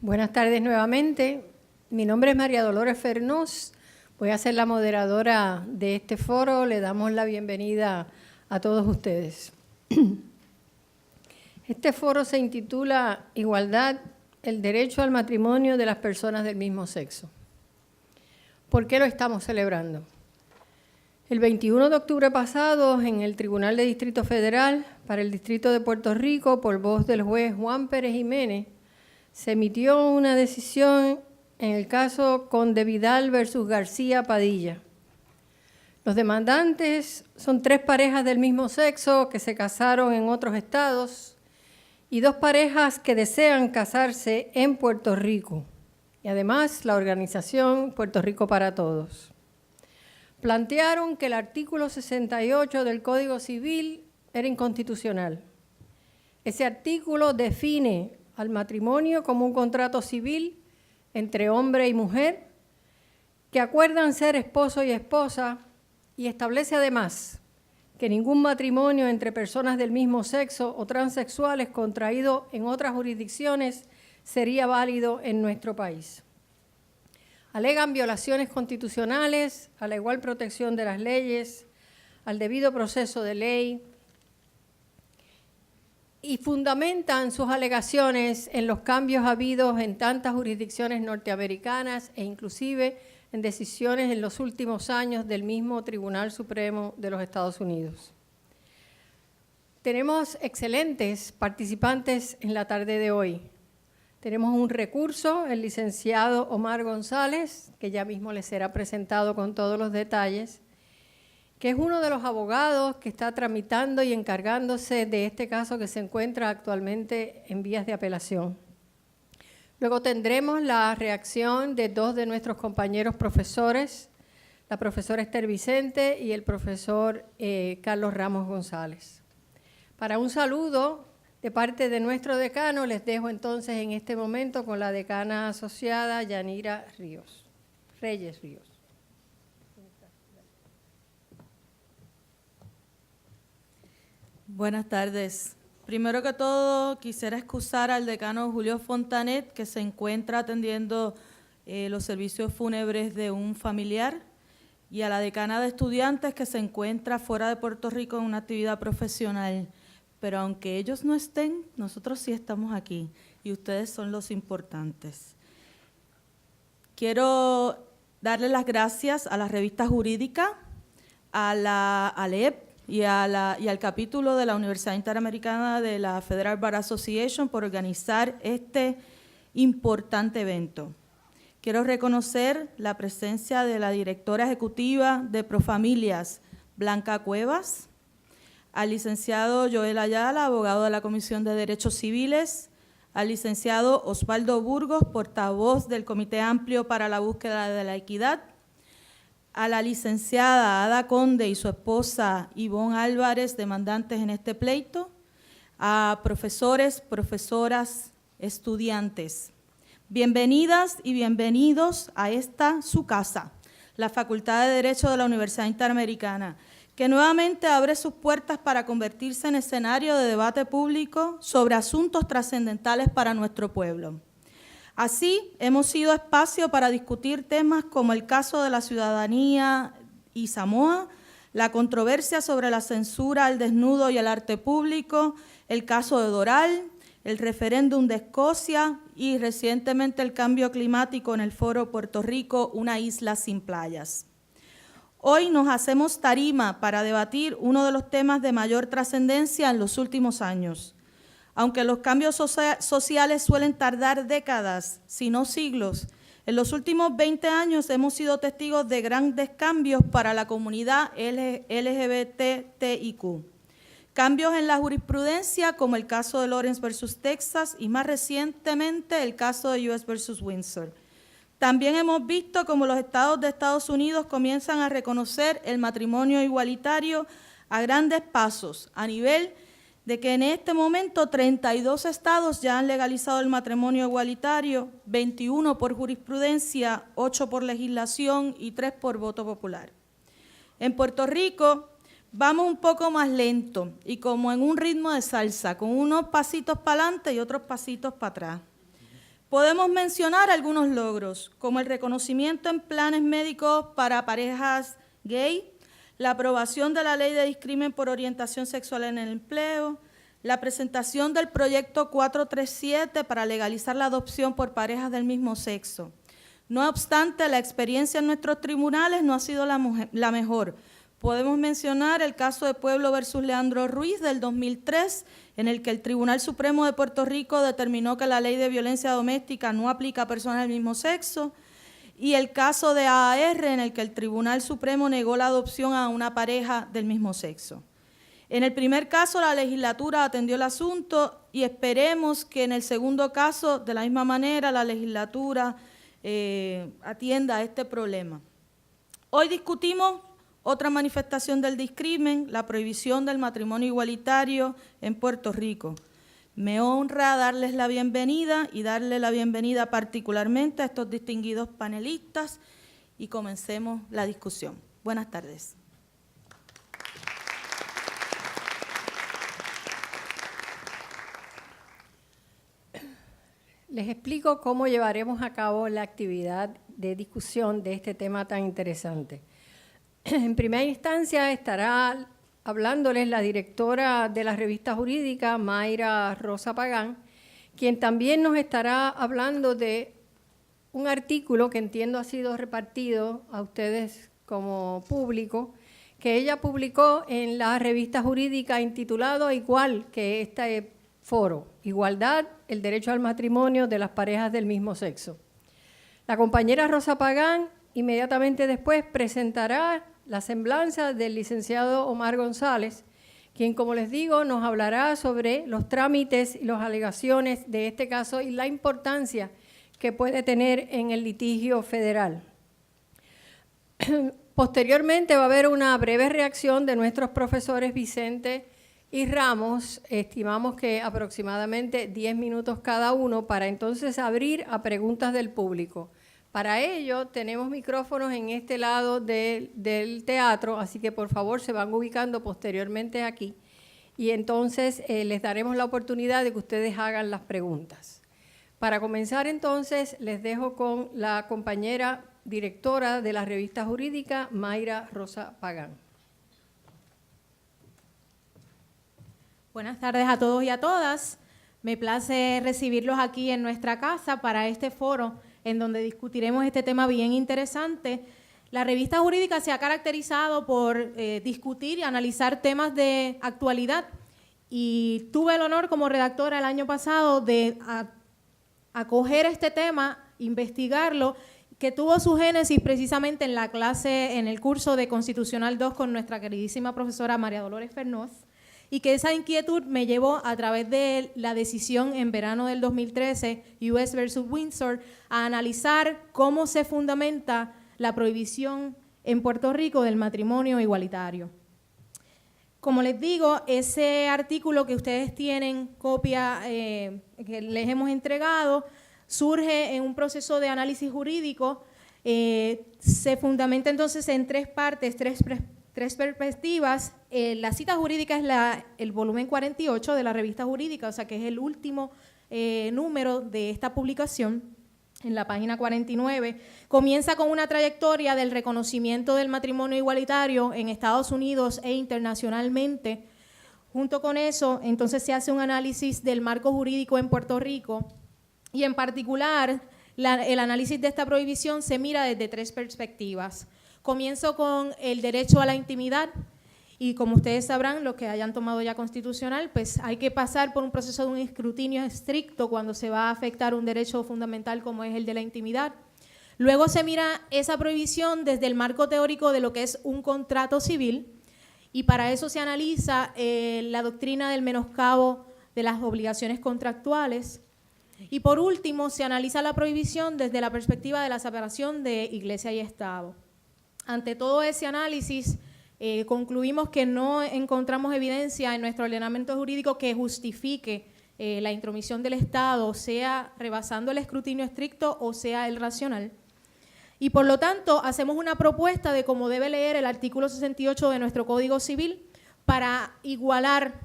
Buenas tardes nuevamente. Mi nombre es María Dolores Fernós. Voy a ser la moderadora de este foro. Le damos la bienvenida a todos ustedes. Este foro se intitula Igualdad, el derecho al matrimonio de las personas del mismo sexo. ¿Por qué lo estamos celebrando? El 21 de octubre pasado, en el Tribunal de Distrito Federal para el Distrito de Puerto Rico, por voz del juez Juan Pérez Jiménez, se emitió una decisión en el caso Conde Vidal versus García Padilla. Los demandantes son 3 parejas del mismo sexo que se casaron en otros estados y 2 parejas que desean casarse en Puerto Rico. Y además la organización Puerto Rico para Todos. Plantearon que el artículo 68 del Código Civil era inconstitucional. Ese artículo define al matrimonio como un contrato civil entre hombre y mujer que acuerdan ser esposo y esposa y establece además que ningún matrimonio entre personas del mismo sexo o transexuales contraído en otras jurisdicciones sería válido en nuestro país. Alegan violaciones constitucionales a la igual protección de las leyes, al debido proceso de ley, y fundamentan sus alegaciones en los cambios habidos en tantas jurisdicciones norteamericanas e inclusive en decisiones en los últimos años del mismo Tribunal Supremo de los Estados Unidos. Tenemos excelentes participantes en la tarde de hoy. Tenemos un recurso, el licenciado Omar González, que ya mismo les será presentado con todos los detalles, que es uno de los abogados que está tramitando y encargándose de este caso que se encuentra actualmente en vías de apelación. Luego tendremos la reacción de 2 de nuestros compañeros profesores, la profesora Esther Vicente y el profesor Carlos Ramos González. Para un saludo de parte de nuestro decano, les dejo entonces en este momento con la decana asociada Yanira Reyes Ríos. Buenas tardes. Primero que todo, quisiera excusar al decano Julio Fontanet, que se encuentra atendiendo los servicios fúnebres de un familiar, y a la decana de estudiantes, que se encuentra fuera de Puerto Rico en una actividad profesional. Pero aunque ellos no estén, nosotros sí estamos aquí, y ustedes son los importantes. Quiero darle las gracias a la revista jurídica, a la ALEP, y al capítulo de la Universidad Interamericana de la Federal Bar Association por organizar este importante evento. Quiero reconocer la presencia de la directora ejecutiva de Profamilias, Blanca Cuevas, al licenciado Joel Ayala, abogado de la Comisión de Derechos Civiles, al licenciado Osvaldo Burgos, portavoz del Comité Amplio para la Búsqueda de la Equidad, a la licenciada Ada Conde y su esposa Ivonne Álvarez, demandantes en este pleito, a profesores, profesoras, estudiantes. Bienvenidas y bienvenidos a esta su casa, la Facultad de Derecho de la Universidad Interamericana, que nuevamente abre sus puertas para convertirse en escenario de debate público sobre asuntos trascendentales para nuestro pueblo. Así, hemos sido espacio para discutir temas como el caso de la ciudadanía y Samoa, la controversia sobre la censura al desnudo y el arte público, el caso de Doral, el referéndum de Escocia y recientemente el cambio climático en el Foro Puerto Rico, una isla sin playas. Hoy nos hacemos tarima para debatir uno de los temas de mayor trascendencia en los últimos años. Aunque los cambios sociales suelen tardar décadas, si no siglos, en los últimos 20 años hemos sido testigos de grandes cambios para la comunidad LGBTIQ. Cambios en la jurisprudencia, como el caso de Lawrence versus Texas y más recientemente el caso de US versus Windsor. También hemos visto cómo los estados de Estados Unidos comienzan a reconocer el matrimonio igualitario a grandes pasos, a nivel de que en este momento 32 estados ya han legalizado el matrimonio igualitario, 21 por jurisprudencia, 8 por legislación y 3 por voto popular. En Puerto Rico vamos un poco más lento y como en un ritmo de salsa, con unos pasitos para adelante y otros pasitos para atrás. Podemos mencionar algunos logros, como el reconocimiento en planes médicos para parejas gay, la aprobación de la Ley de Discriminación por Orientación Sexual en el Empleo, la presentación del proyecto 437 para legalizar la adopción por parejas del mismo sexo. No obstante, la experiencia en nuestros tribunales no ha sido la mejor. Podemos mencionar el caso de Pueblo versus Leandro Ruiz del 2003, en el que el Tribunal Supremo de Puerto Rico determinó que la ley de violencia doméstica no aplica a personas del mismo sexo, y el caso de AAR, en el que el Tribunal Supremo negó la adopción a una pareja del mismo sexo. En el primer caso, la legislatura atendió el asunto y esperemos que en el segundo caso, de la misma manera, la legislatura atienda a este problema. Hoy discutimos otra manifestación del discrimen, la prohibición del matrimonio igualitario en Puerto Rico. Me honra darles la bienvenida y darle la bienvenida particularmente a estos distinguidos panelistas y comencemos la discusión. Buenas tardes. Les explico cómo llevaremos a cabo la actividad de discusión de este tema tan interesante. En primera instancia estará hablándoles la directora de la revista jurídica, Mayra Rosa Pagán, quien también nos estará hablando de un artículo que entiendo ha sido repartido a ustedes como público, que ella publicó en la revista jurídica intitulado igual que este foro, Igualdad, el derecho al matrimonio de las parejas del mismo sexo. La compañera Rosa Pagán inmediatamente después presentará la semblanza del licenciado Omar González, quien, como les digo, nos hablará sobre los trámites y las alegaciones de este caso y la importancia que puede tener en el litigio federal. Posteriormente va a haber una breve reacción de nuestros profesores Vicente y Ramos, estimamos que aproximadamente 10 minutos cada uno, para entonces abrir a preguntas del público. Para ello tenemos micrófonos en este lado del teatro, así que por favor se van ubicando posteriormente aquí y entonces les daremos la oportunidad de que ustedes hagan las preguntas. Para comenzar entonces les dejo con la compañera directora de la revista jurídica, Mayra Rosa Pagán. Buenas tardes a todos y a todas. Me place recibirlos aquí en nuestra casa para este foro en donde discutiremos este tema bien interesante. La revista jurídica se ha caracterizado por discutir y analizar temas de actualidad y tuve el honor como redactora el año pasado de acoger este tema, investigarlo, que tuvo su génesis precisamente en la clase, en el curso de Constitucional 2 con nuestra queridísima profesora María Dolores Fernoz, y que esa inquietud me llevó a través de la decisión en verano del 2013, US versus Windsor, a analizar cómo se fundamenta la prohibición en Puerto Rico del matrimonio igualitario. Como les digo, ese artículo que ustedes tienen copia, que les hemos entregado, surge en un proceso de análisis jurídico, se fundamenta entonces en tres partes, tres perspectivas. La cita jurídica es el volumen 48 de la revista jurídica, o sea que es el último número de esta publicación, en la página 49. Comienza con una trayectoria del reconocimiento del matrimonio igualitario en Estados Unidos e internacionalmente. Junto con eso, entonces se hace un análisis del marco jurídico en Puerto Rico y en particular el análisis de esta prohibición se mira desde tres perspectivas. Comienzo con el derecho a la intimidad y como ustedes sabrán, los que hayan tomado ya constitucional, pues hay que pasar por un proceso de un escrutinio estricto cuando se va a afectar un derecho fundamental como es el de la intimidad. Luego se mira esa prohibición desde el marco teórico de lo que es un contrato civil y para eso se analiza la doctrina del menoscabo de las obligaciones contractuales. Y por último, se analiza la prohibición desde la perspectiva de la separación de Iglesia y Estado. Ante todo ese análisis, concluimos que no encontramos evidencia en nuestro ordenamiento jurídico que justifique la intromisión del Estado, sea rebasando el escrutinio estricto o sea el racional. Y por lo tanto, hacemos una propuesta de cómo debe leer el artículo 68 de nuestro Código Civil para igualar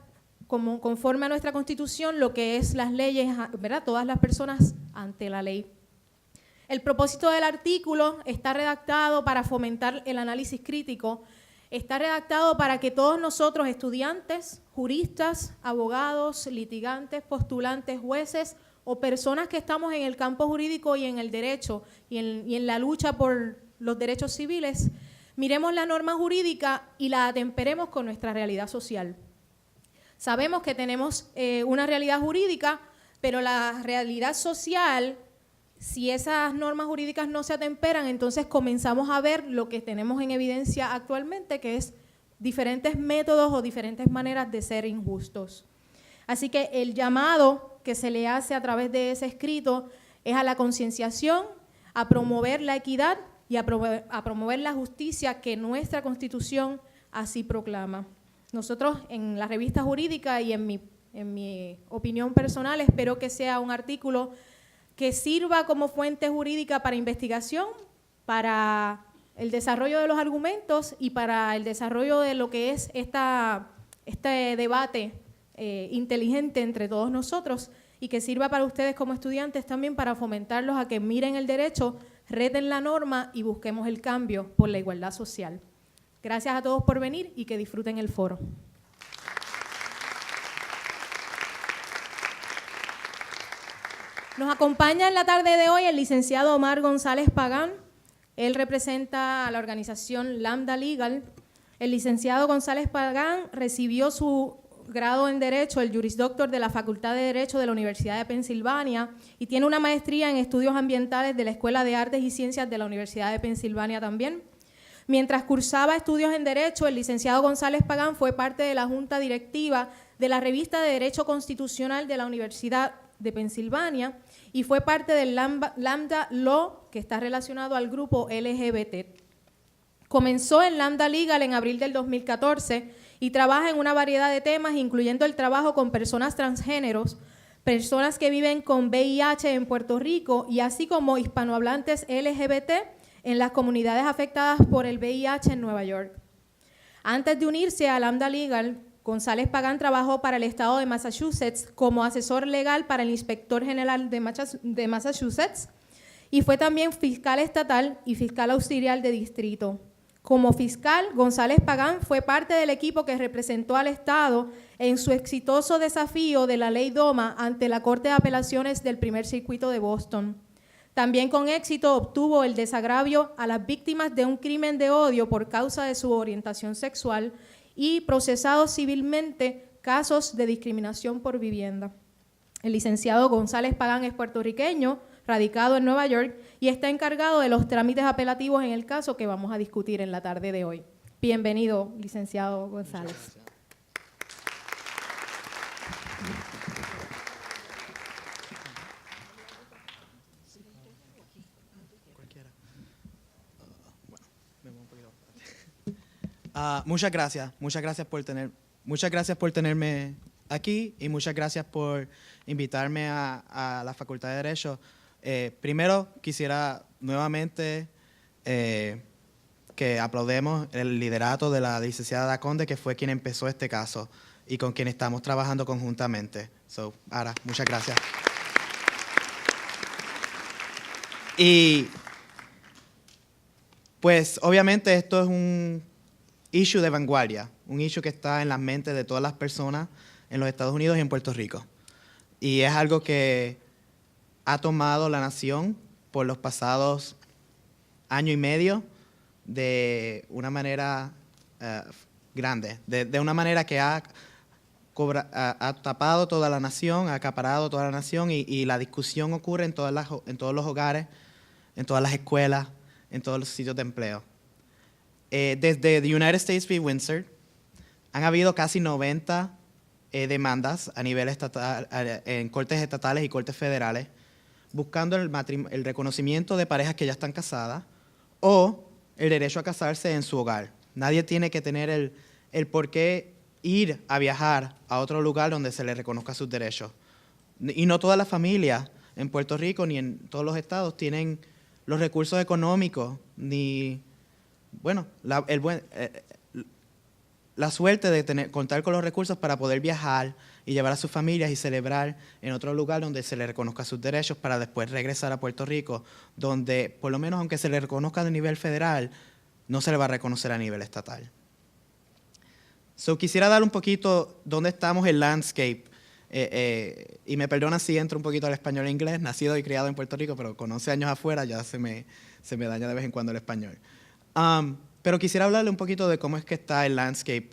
como conforme a nuestra Constitución, lo que es las leyes, ¿verdad? Todas las personas ante la ley. El propósito del artículo está redactado para fomentar el análisis crítico, está redactado para que todos nosotros, estudiantes, juristas, abogados, litigantes, postulantes, jueces o personas que estamos en el campo jurídico y en el derecho y en la lucha por los derechos civiles, miremos la norma jurídica y la atemperemos con nuestra realidad social. Sabemos que tenemos una realidad jurídica, pero la realidad social, si esas normas jurídicas no se atemperan, entonces comenzamos a ver lo que tenemos en evidencia actualmente, que es diferentes métodos o diferentes maneras de ser injustos. Así que el llamado que se le hace a través de ese escrito es a la concienciación, a promover la equidad y a promover la justicia que nuestra Constitución así proclama. Nosotros en la revista jurídica y en mi opinión personal espero que sea un artículo que sirva como fuente jurídica para investigación, para el desarrollo de los argumentos y para el desarrollo de lo que es este debate inteligente entre todos nosotros, y que sirva para ustedes como estudiantes también para fomentarlos a que miren el derecho, reten la norma y busquemos el cambio por la igualdad social. Gracias a todos por venir y que disfruten el foro. Nos acompaña en la tarde de hoy el licenciado Omar González Pagán. Él representa a la organización Lambda Legal. El licenciado González Pagán recibió su grado en Derecho, el Juris Doctor de la Facultad de Derecho de la Universidad de Pensilvania, y tiene una maestría en Estudios Ambientales de la Escuela de Artes y Ciencias de la Universidad de Pensilvania también. Mientras cursaba estudios en Derecho, el licenciado González Pagán fue parte de la Junta Directiva de la Revista de Derecho Constitucional de la Universidad de Pensilvania y fue parte del Lambda Law, que está relacionado al grupo LGBT. Comenzó en Lambda Legal en abril del 2014 y trabaja en una variedad de temas, incluyendo el trabajo con personas transgéneros, personas que viven con VIH en Puerto Rico y así como hispanohablantes LGBT en las comunidades afectadas por el VIH en Nueva York. Antes de unirse a Lambda Legal, González Pagán trabajó para el estado de Massachusetts como asesor legal para el inspector general de Massachusetts y fue también fiscal estatal y fiscal auxiliar de distrito. Como fiscal, González Pagán fue parte del equipo que representó al estado en su exitoso desafío de la ley DOMA ante la Corte de Apelaciones del Primer Circuito de Boston. También con éxito obtuvo el desagravio a las víctimas de un crimen de odio por causa de su orientación sexual y procesado civilmente casos de discriminación por vivienda. El licenciado González Pagán es puertorriqueño, radicado en Nueva York y está encargado de los trámites apelativos en el caso que vamos a discutir en la tarde de hoy. Bienvenido, licenciado González. Muchas gracias por tenerme aquí y muchas gracias por invitarme a la Facultad de Derecho. Primero quisiera nuevamente que aplaudemos el liderato de la licenciada Daconde, que fue quien empezó este caso y con quien estamos trabajando conjuntamente. Ara, muchas gracias. Y pues obviamente esto es un issue de vanguardia, un issue que está en las mentes de todas las personas en los Estados Unidos y en Puerto Rico. Y es algo que ha tomado la nación por los pasados año y medio de una manera grande, de una manera que ha tapado toda la nación, ha acaparado toda la nación y la discusión ocurre en todos los hogares, en todas las escuelas, en todos los sitios de empleo. Desde the United States v. Windsor han habido casi 90 demandas a nivel estatal, en cortes estatales y cortes federales, buscando el reconocimiento de parejas que ya están casadas o el derecho a casarse en su hogar. Nadie tiene que tener el por qué ir a viajar a otro lugar donde se le reconozca sus derechos. Y no todas las familias en Puerto Rico ni en todos los estados tienen los recursos económicos ni, bueno, la suerte de contar con los recursos para poder viajar y llevar a sus familias y celebrar en otro lugar donde se les reconozca sus derechos para después regresar a Puerto Rico, donde por lo menos aunque se les reconozca a nivel federal, no se le va a reconocer a nivel estatal. Quisiera dar un poquito dónde estamos el landscape, y me perdona si entro un poquito al español e inglés, nacido y criado en Puerto Rico, pero con 11 años afuera ya se me daña de vez en cuando el español. Pero quisiera hablarle un poquito de cómo es que está el landscape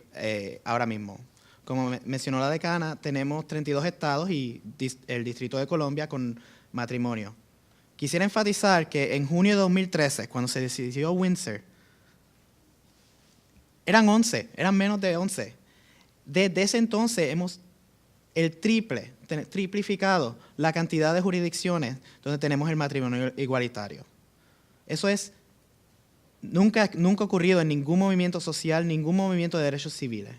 ahora mismo. Como mencionó la decana, tenemos 32 estados y el Distrito de Columbia con matrimonio. Quisiera enfatizar que en junio de 2013, cuando se decidió Windsor, eran menos de 11. Desde ese entonces hemos triplificado la cantidad de jurisdicciones donde tenemos el matrimonio igualitario. Eso es nunca ha ocurrido en ningún movimiento social, ningún movimiento de derechos civiles.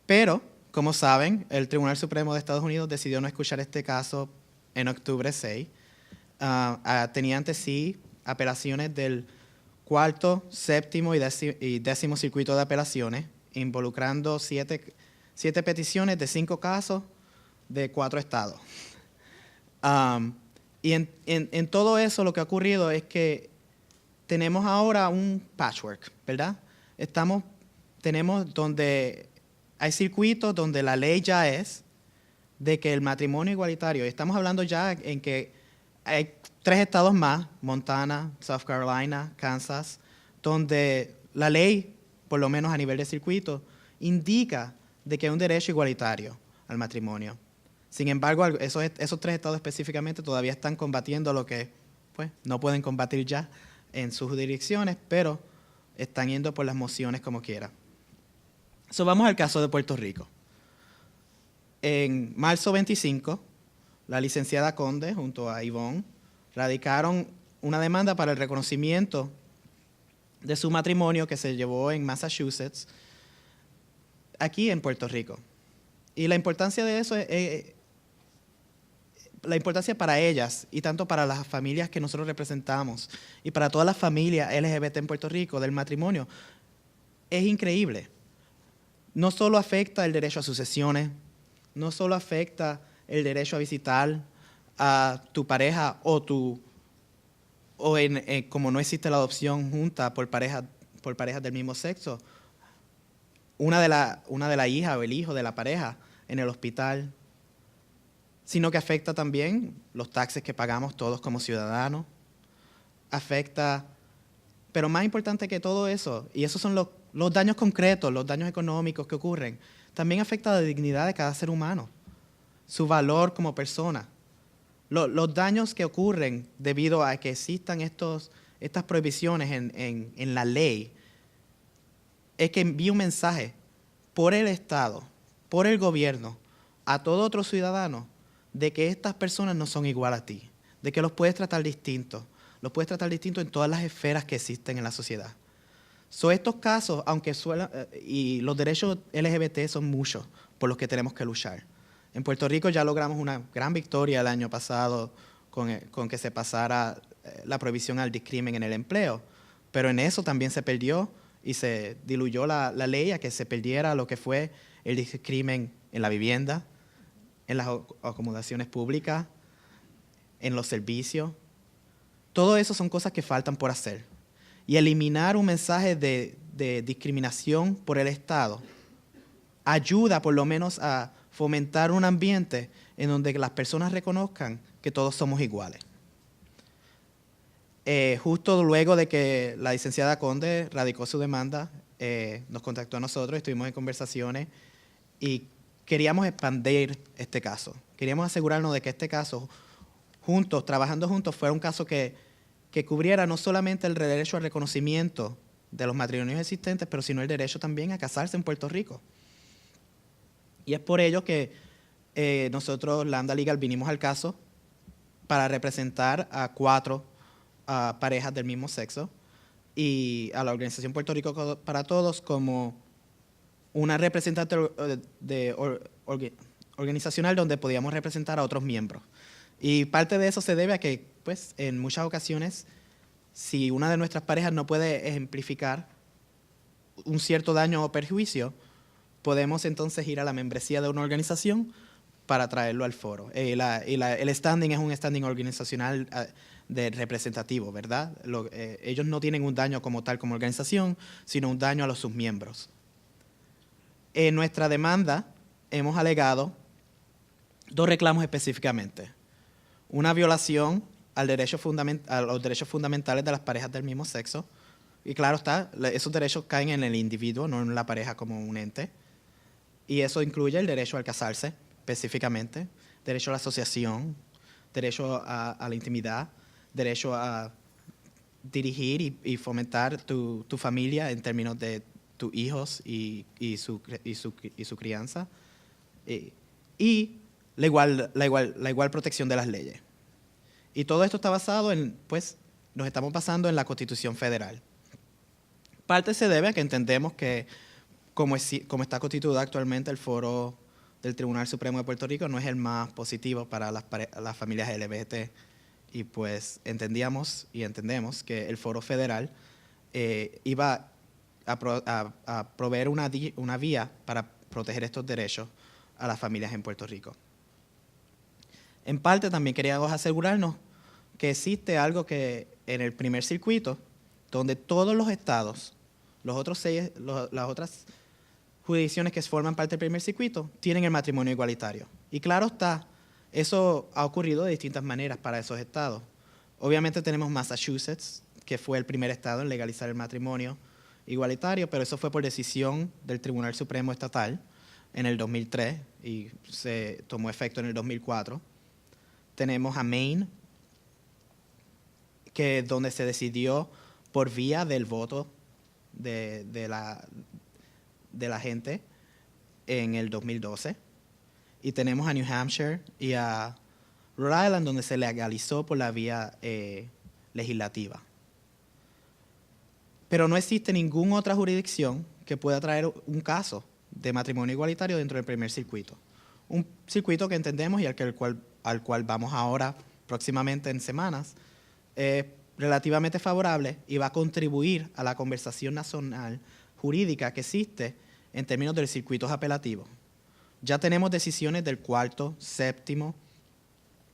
Pero, como saben, el Tribunal Supremo de Estados Unidos decidió no escuchar este caso en octubre 6. Tenía ante sí apelaciones del cuarto, séptimo y décimo circuito de apelaciones, involucrando siete peticiones de 5 casos de 4 estados. Y en todo eso lo que ha ocurrido es que tenemos ahora un patchwork, ¿verdad? Tenemos donde hay circuitos donde la ley ya es de que el matrimonio igualitario, estamos hablando ya en que hay 3 estados más, Montana, South Carolina, Kansas, donde la ley, por lo menos a nivel de circuito, indica de que hay un derecho igualitario al matrimonio. Sin embargo, esos 3 estados específicamente todavía están combatiendo lo que pues, no pueden combatir ya en sus jurisdicciones, pero están yendo por las mociones como quiera. Vamos al caso de Puerto Rico. En marzo 25, la licenciada Conde, junto a Ivonne, radicaron una demanda para el reconocimiento de su matrimonio que se llevó en Massachusetts, aquí en Puerto Rico. Y la importancia de eso la importancia para ellas y tanto para las familias que nosotros representamos y para todas las familias LGBT en Puerto Rico del matrimonio es increíble. No solo afecta el derecho a sucesiones, no solo afecta el derecho a visitar a tu pareja como no existe la adopción junta por parejas del mismo sexo, una de la hija o el hijo de la pareja en el hospital, sino que afecta también los taxes que pagamos todos como ciudadanos, pero más importante que todo eso, y esos son los daños concretos, los daños económicos que ocurren, también afecta la dignidad de cada ser humano, su valor como persona. Los daños que ocurren debido a que existan estas prohibiciones en la ley es que envía un mensaje por el Estado, por el gobierno, a todo otro ciudadano, de que estas personas no son igual a ti, de que los puedes tratar distintos en todas las esferas que existen en la sociedad. Estos casos, aunque y los derechos LGBT son muchos por los que tenemos que luchar. En Puerto Rico ya logramos una gran victoria el año pasado con que se pasara la prohibición al discrimen en el empleo, pero en eso también se perdió y se diluyó la ley a que se perdiera lo que fue el discrimen en la vivienda, en las acomodaciones públicas, en los servicios. Todo eso son cosas que faltan por hacer. Y eliminar un mensaje de discriminación por el Estado ayuda por lo menos a fomentar un ambiente en donde las personas reconozcan que todos somos iguales. Justo luego de que la licenciada Conde radicó su demanda, nos contactó a nosotros, estuvimos en conversaciones y queríamos expandir este caso. Queríamos asegurarnos de que este caso, trabajando juntos, fuera un caso que cubriera no solamente el derecho al reconocimiento de los matrimonios existentes, pero sino el derecho también a casarse en Puerto Rico. Y es por ello que nosotros, Lambda Legal, vinimos al caso para representar a 4 parejas del mismo sexo y a la Organización Puerto Rico para Todos como una representante organizacional donde podíamos representar a otros miembros. Y parte de eso se debe a que, pues, en muchas ocasiones, si una de nuestras parejas no puede ejemplificar un cierto daño o perjuicio, podemos entonces ir a la membresía de una organización para traerlo al foro. El standing es un standing organizacional de representativo, ¿verdad? Ellos no tienen un daño como tal como organización, sino un daño a sus miembros. En nuestra demanda hemos alegado 2 reclamos específicamente. Una violación a los derechos fundamentales de las parejas del mismo sexo. Y claro está, esos derechos caen en el individuo, no en la pareja como un ente. Y eso incluye el derecho al casarse, específicamente, derecho a la asociación, derecho a la intimidad, derecho a dirigir y fomentar tu familia en términos de tus hijos y su crianza. Y la igual protección de las leyes. Y todo esto está basado en, pues, nos estamos basando en la Constitución Federal. Parte se debe a que entendemos que, como está constituido actualmente el foro del Tribunal Supremo de Puerto Rico, no es el más positivo para las familias LGBT. Y pues entendíamos y entendemos que el foro federal iba a proveer una vía para proteger estos derechos a las familias en Puerto Rico. En parte también queríamos asegurarnos que existe algo que en el primer circuito, donde todos los estados, las otras jurisdicciones que forman parte del primer circuito, tienen el matrimonio igualitario. Y claro está, eso ha ocurrido de distintas maneras para esos estados. Obviamente tenemos Massachusetts, que fue el primer estado en legalizar el matrimonio igualitario, pero eso fue por decisión del Tribunal Supremo Estatal en el 2003 y se tomó efecto en el 2004. Tenemos a Maine, que donde se decidió por vía del voto de la gente en el 2012. Y tenemos a New Hampshire y a Rhode Island, donde se legalizó por la vía legislativa. Pero no existe ninguna otra jurisdicción que pueda traer un caso de matrimonio igualitario dentro del primer circuito. Un circuito que entendemos y al cual vamos ahora próximamente en semanas, relativamente favorable y va a contribuir a la conversación nacional jurídica que existe en términos de los circuitos apelativos. Ya tenemos decisiones del 4º, 7º,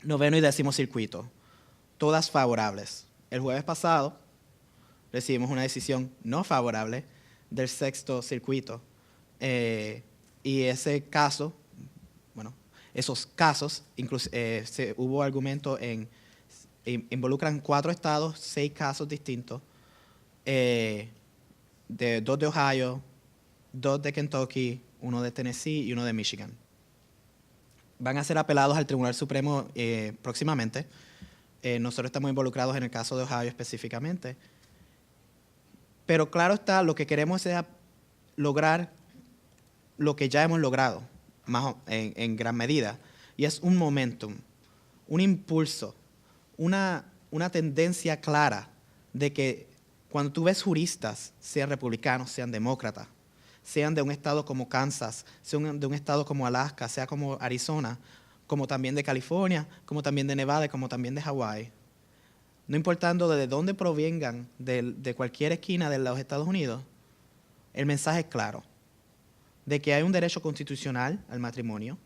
9º y 10º circuito, todas favorables. El jueves pasado recibimos una decisión no favorable del 6º circuito y esos casos, incluso hubo argumentos involucran 4 estados, 6 casos distintos, 2 de Ohio, 2 de Kentucky, 1 de Tennessee y 1 de Michigan. Van a ser apelados al Tribunal Supremo próximamente. Nosotros estamos involucrados en el caso de Ohio específicamente. Pero claro está, lo que queremos es lograr lo que ya hemos logrado en gran medida, y es un momentum, un impulso, una tendencia clara de que cuando tú ves juristas, sean republicanos, sean demócratas, sean de un estado como Kansas, sean de un estado como Alaska, sea como Arizona, como también de California, como también de Nevada, como también de Hawái, no importando de dónde provengan, de cualquier esquina de los Estados Unidos, el mensaje es claro, de que hay un derecho constitucional al matrimonio,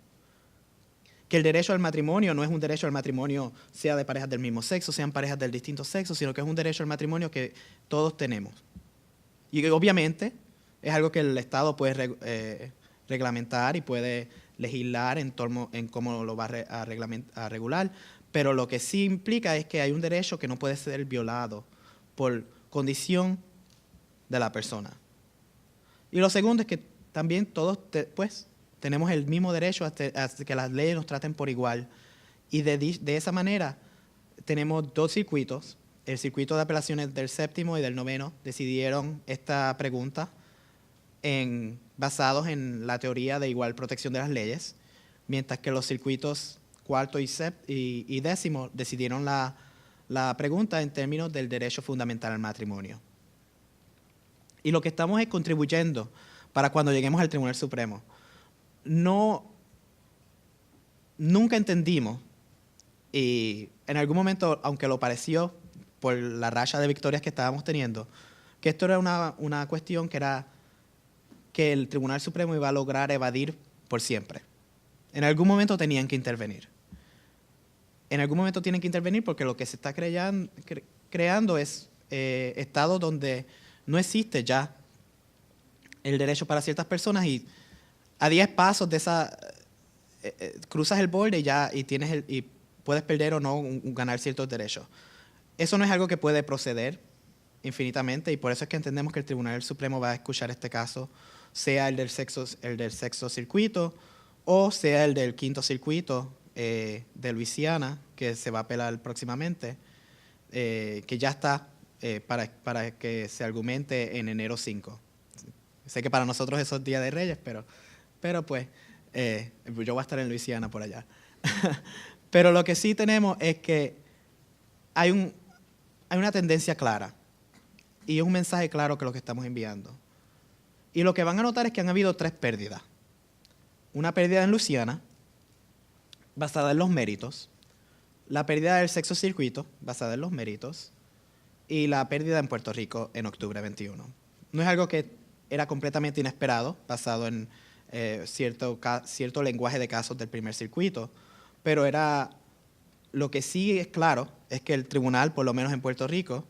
que el derecho al matrimonio no es un derecho al matrimonio sea de parejas del mismo sexo, sean parejas del distinto sexo, sino que es un derecho al matrimonio que todos tenemos. Y que obviamente es algo que el Estado puede reglamentar y puede legislar en cómo lo va a regular, pero lo que sí implica es que hay un derecho que no puede ser violado por condición de la persona. Y lo segundo es que también todos tenemos el mismo derecho a que las leyes nos traten por igual. Y de esa manera tenemos 2 circuitos. El circuito de apelaciones del 7º y del 9º decidieron esta pregunta basados en la teoría de igual protección de las leyes, mientras que los circuitos 4º y 10º decidieron la pregunta en términos del derecho fundamental al matrimonio. Y lo que estamos es contribuyendo para cuando lleguemos al Tribunal Supremo. Nunca entendimos, y en algún momento, aunque lo pareció por la racha de victorias que estábamos teniendo, que esto era una cuestión que era que el Tribunal Supremo iba a lograr evadir por siempre. En algún momento tenían que intervenir. En algún momento tienen que intervenir porque lo que se está creando es estados donde no existe ya el derecho para ciertas personas y a 10 pasos de esa cruzas el borde y puedes perder o no ganar ciertos derechos. Eso no es algo que puede proceder infinitamente y por eso es que entendemos que el Tribunal Supremo va a escuchar este caso, sea el del sexto circuito o sea el del quinto circuito de Luisiana, que se va a apelar próximamente, que ya está para que se argumente en enero 5. Sé que para nosotros eso es Día de Reyes, pero pues yo voy a estar en Luisiana por allá. Pero lo que sí tenemos es que hay una tendencia clara y es un mensaje claro que lo que estamos enviando. Y lo que van a notar es que han habido 3 pérdidas. Una pérdida en Luisiana, basada en los méritos, la pérdida del sexto circuito, basada en los méritos, y la pérdida en Puerto Rico en octubre 21. No es algo que era completamente inesperado, basado en cierto lenguaje de casos del primer circuito, pero lo que sí es claro es que el tribunal, por lo menos en Puerto Rico,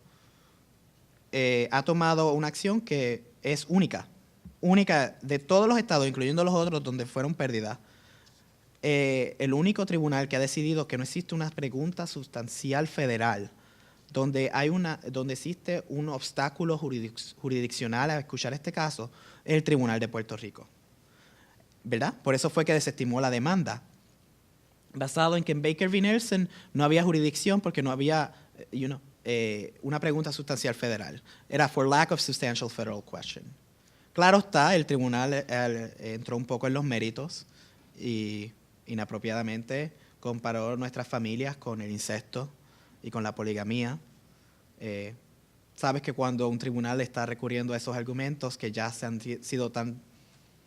ha tomado una acción que es única de todos los estados, incluyendo los otros donde fueron pérdidas. El único tribunal que ha decidido que no existe una pregunta sustancial federal donde existe un obstáculo jurisdiccional a escuchar este caso es el Tribunal de Puerto Rico, ¿verdad? Por eso fue que desestimó la demanda, basado en que en Baker v. Nelson no había jurisdicción porque no había una pregunta sustancial federal. Era for lack of substantial federal question. Claro está, el tribunal entró un poco en los méritos y inapropiadamente comparó nuestras familias con el incesto y con la poligamía. Sabes que cuando un tribunal está recurriendo a esos argumentos que ya se han sido tan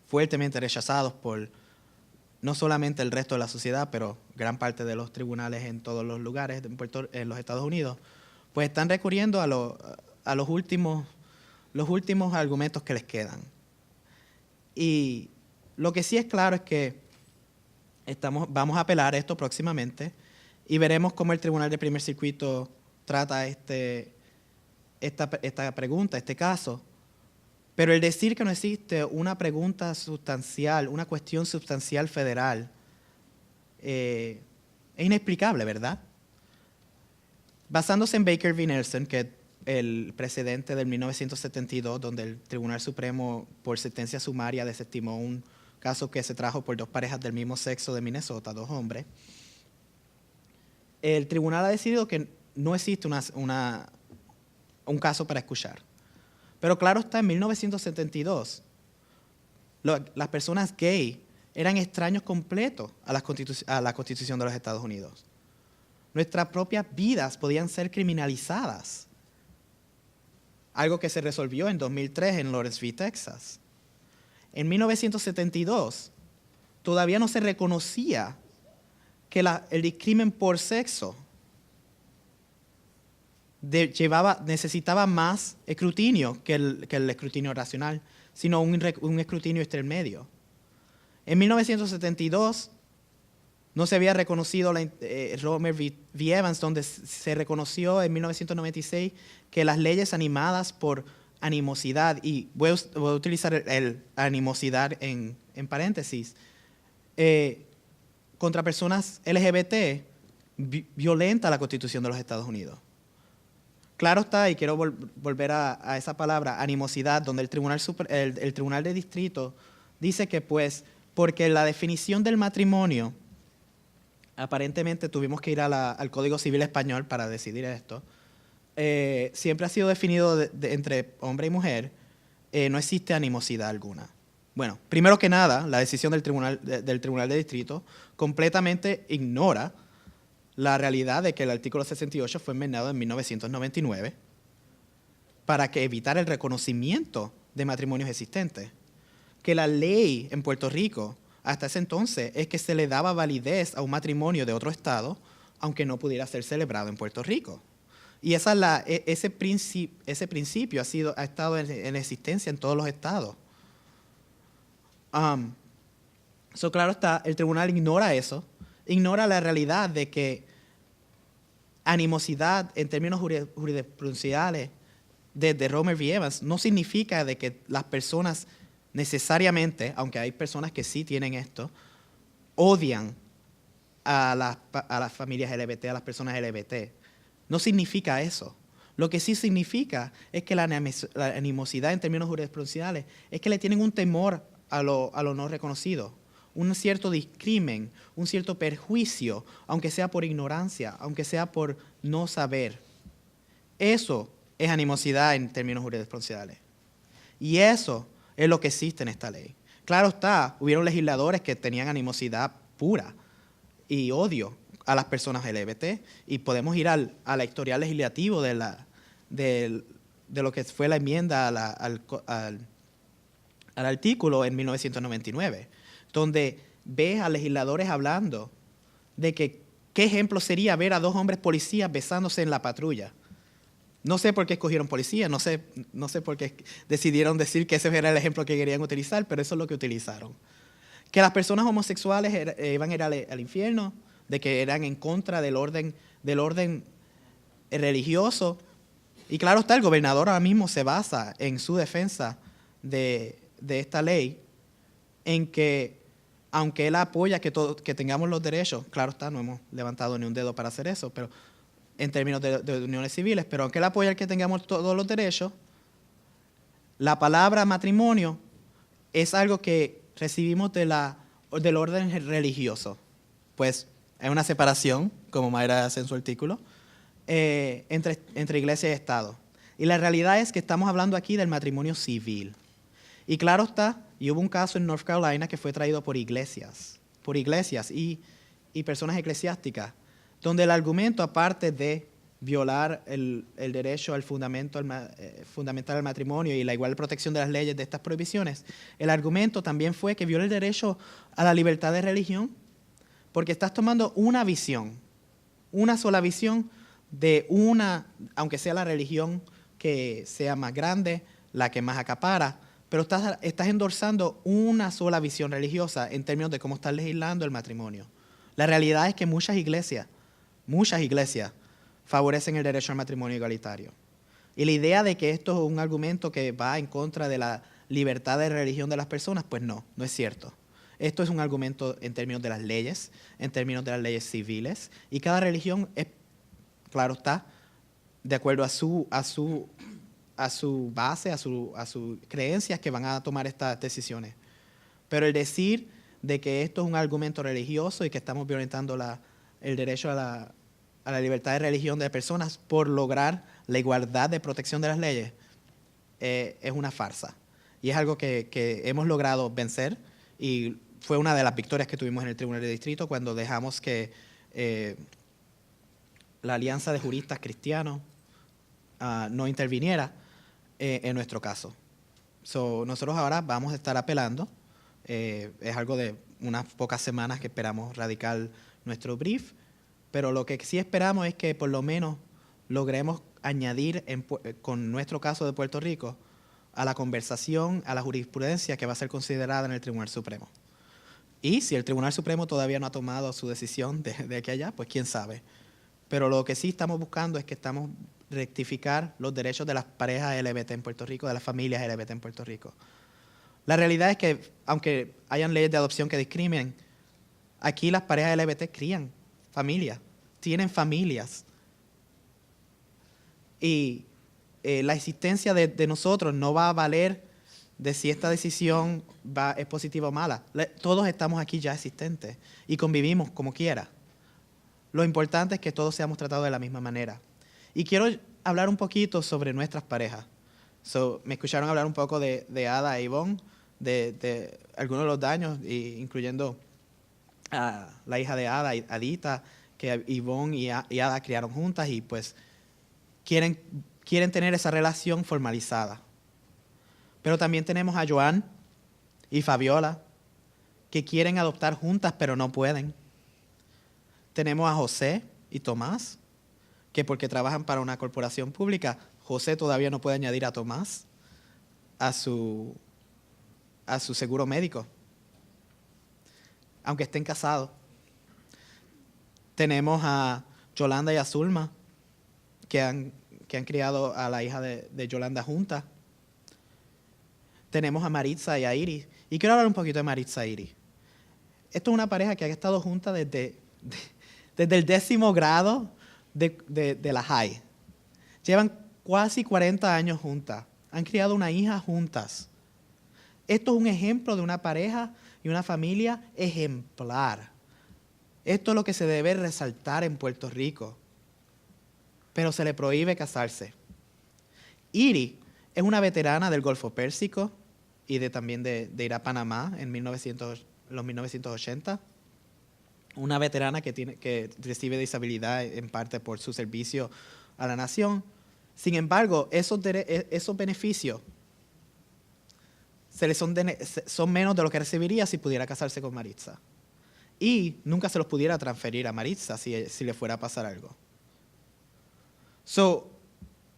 fuertemente rechazados por no solamente el resto de la sociedad, pero gran parte de los tribunales en todos los lugares en los Estados Unidos, pues están recurriendo a los últimos argumentos que les quedan. Y lo que sí es claro es que vamos a apelar esto próximamente y veremos cómo el Tribunal de Primer Circuito trata esta pregunta, este caso. Pero el decir que no existe una pregunta sustancial, una cuestión sustancial federal, es inexplicable, ¿verdad? Basándose en Baker v. Nelson, que es el precedente del 1972, donde el Tribunal Supremo, por sentencia sumaria, desestimó un caso que se trajo por 2 parejas del mismo sexo de Minnesota, 2 hombres, el tribunal ha decidido que no existe un caso para escuchar. Pero claro está, en 1972, las personas gay eran extraños completos a la Constitución de los Estados Unidos. Nuestras propias vidas podían ser criminalizadas. Algo que se resolvió en 2003 en Lawrenceville, Texas. En 1972, todavía no se reconocía que el discrimen por sexo necesitaba más escrutinio que el escrutinio racional, sino un escrutinio intermedio. En 1972 no se había reconocido Romer v. Evans, donde se reconoció en 1996 que las leyes animadas por animosidad, y voy a utilizar el animosidad en paréntesis, contra personas LGBT, violenta la Constitución de los Estados Unidos. Claro está, y quiero volver a esa palabra, animosidad, donde el Tribunal de Distrito dice que pues, porque la definición del matrimonio, aparentemente tuvimos que ir al Código Civil Español para decidir esto, siempre ha sido definido entre hombre y mujer, no existe animosidad alguna. Bueno, primero que nada, la decisión del Tribunal de Distrito completamente ignora la realidad de que el artículo 68 fue enmendado en 1999 para evitar el reconocimiento de matrimonios existentes. Que la ley en Puerto Rico hasta ese entonces es que se le daba validez a un matrimonio de otro estado aunque no pudiera ser celebrado en Puerto Rico. Y ese principio ha estado en existencia en todos los estados. Claro está, el tribunal ignora eso, ignora la realidad de que animosidad en términos jurisprudenciales de Romer v. Evans no significa de que las personas necesariamente, aunque hay personas que sí tienen esto, odian a las familias LGBT, a las personas LGBT. No significa eso. Lo que sí significa es que la animosidad en términos jurisprudenciales es que le tienen un temor a lo no reconocido, un cierto discrimen, un cierto perjuicio, aunque sea por ignorancia, aunque sea por no saber. Eso es animosidad en términos jurisprudenciales. Y eso es lo que existe en esta ley. Claro está, hubieron legisladores que tenían animosidad pura y odio a las personas LGBT, y podemos ir al historial legislativo de lo que fue la enmienda al artículo en 1999, donde ves a legisladores hablando de que qué ejemplo sería ver a dos hombres policías besándose en la patrulla. No sé por qué escogieron policía, no sé por qué decidieron decir que ese era el ejemplo que querían utilizar, pero eso es lo que utilizaron. Que las personas homosexuales iban a ir al infierno, de que eran en contra del orden religioso. Y claro está, el gobernador ahora mismo se basa en su defensa de esta ley, en que aunque él apoya que tengamos los derechos, claro está, no hemos levantado ni un dedo para hacer eso, pero en términos de uniones civiles, pero aunque él apoya que tengamos todos los derechos, la palabra matrimonio es algo que recibimos del orden religioso. Pues hay una separación, como Mayra hace en su artículo, entre iglesia y Estado. Y la realidad es que estamos hablando aquí del matrimonio civil. Y claro está, y hubo un caso en North Carolina que fue traído por iglesias y personas eclesiásticas, donde el argumento, aparte de violar el derecho al fundamental al matrimonio y la igual protección de las leyes de estas prohibiciones, el argumento también fue que viola el derecho a la libertad de religión, porque estás tomando una visión, una sola visión de aunque sea la religión que sea más grande, la que más acapara, pero estás endorsando una sola visión religiosa en términos de cómo estás legislando el matrimonio. La realidad es que muchas iglesias favorecen el derecho al matrimonio igualitario. Y la idea de que esto es un argumento que va en contra de la libertad de religión de las personas, pues no es cierto. Esto es un argumento en términos de las leyes, en términos de las leyes civiles, y cada religión es, claro está, de acuerdo a su base, a sus creencias, que van a tomar estas decisiones. Pero el decir de que esto es un argumento religioso y que estamos violentando el derecho a la libertad de religión de personas por lograr la igualdad de protección de las leyes es una farsa. Y es algo que hemos logrado vencer, y fue una de las victorias que tuvimos en el Tribunal de Distrito cuando dejamos que la Alianza de Juristas Cristianos no interviniera en nuestro caso. Nosotros ahora vamos a estar apelando. Es algo de unas pocas semanas que esperamos radicar nuestro brief, pero lo que sí esperamos es que por lo menos logremos añadir con nuestro caso de Puerto Rico a la conversación, a la jurisprudencia que va a ser considerada en el Tribunal Supremo. Y si el Tribunal Supremo todavía no ha tomado su decisión de aquí a allá, pues quién sabe. Pero lo que sí estamos buscando es que estamos rectificar los derechos de las parejas LGBT en Puerto Rico, de las familias LGBT en Puerto Rico. La realidad es que, aunque hayan leyes de adopción que discriminen, aquí las parejas LGBT crían familias, tienen familias. Y la existencia de nosotros no va a valer de si esta decisión es positiva o mala. Todos estamos aquí ya existentes y convivimos como quiera. Lo importante es que todos seamos tratados de la misma manera. Y quiero hablar un poquito sobre nuestras parejas. Me escucharon hablar un poco de Ada e Ivonne, de algunos de los daños, incluyendo a la hija de Ada, Adita, que Ivonne y Ada criaron juntas y pues quieren tener esa relación formalizada. Pero también tenemos a Joan y Fabiola, que quieren adoptar juntas pero no pueden. Tenemos a José y Tomás, que porque trabajan para una corporación pública, José todavía no puede añadir a Tomás a su seguro médico, aunque estén casados. Tenemos a Yolanda y a Zulma, que han criado a la hija de Yolanda juntas. Tenemos a Maritza y a Iris. Y quiero hablar un poquito de Maritza e Iris. Esto es una pareja que ha estado junta desde el 10º grado de la high. Llevan casi 40 años juntas. Han criado una hija juntas. Esto es un ejemplo de una pareja y una familia ejemplar. Esto es lo que se debe resaltar en Puerto Rico. Pero se le prohíbe casarse. Iris es una veterana del Golfo Pérsico y también de ir a Panamá en los 1980. Una veterana que recibe disabilidad en parte por su servicio a la nación. Sin embargo, esos beneficios son menos de lo que recibiría si pudiera casarse con Maritza. Y nunca se los pudiera transferir a Maritza si le fuera a pasar algo.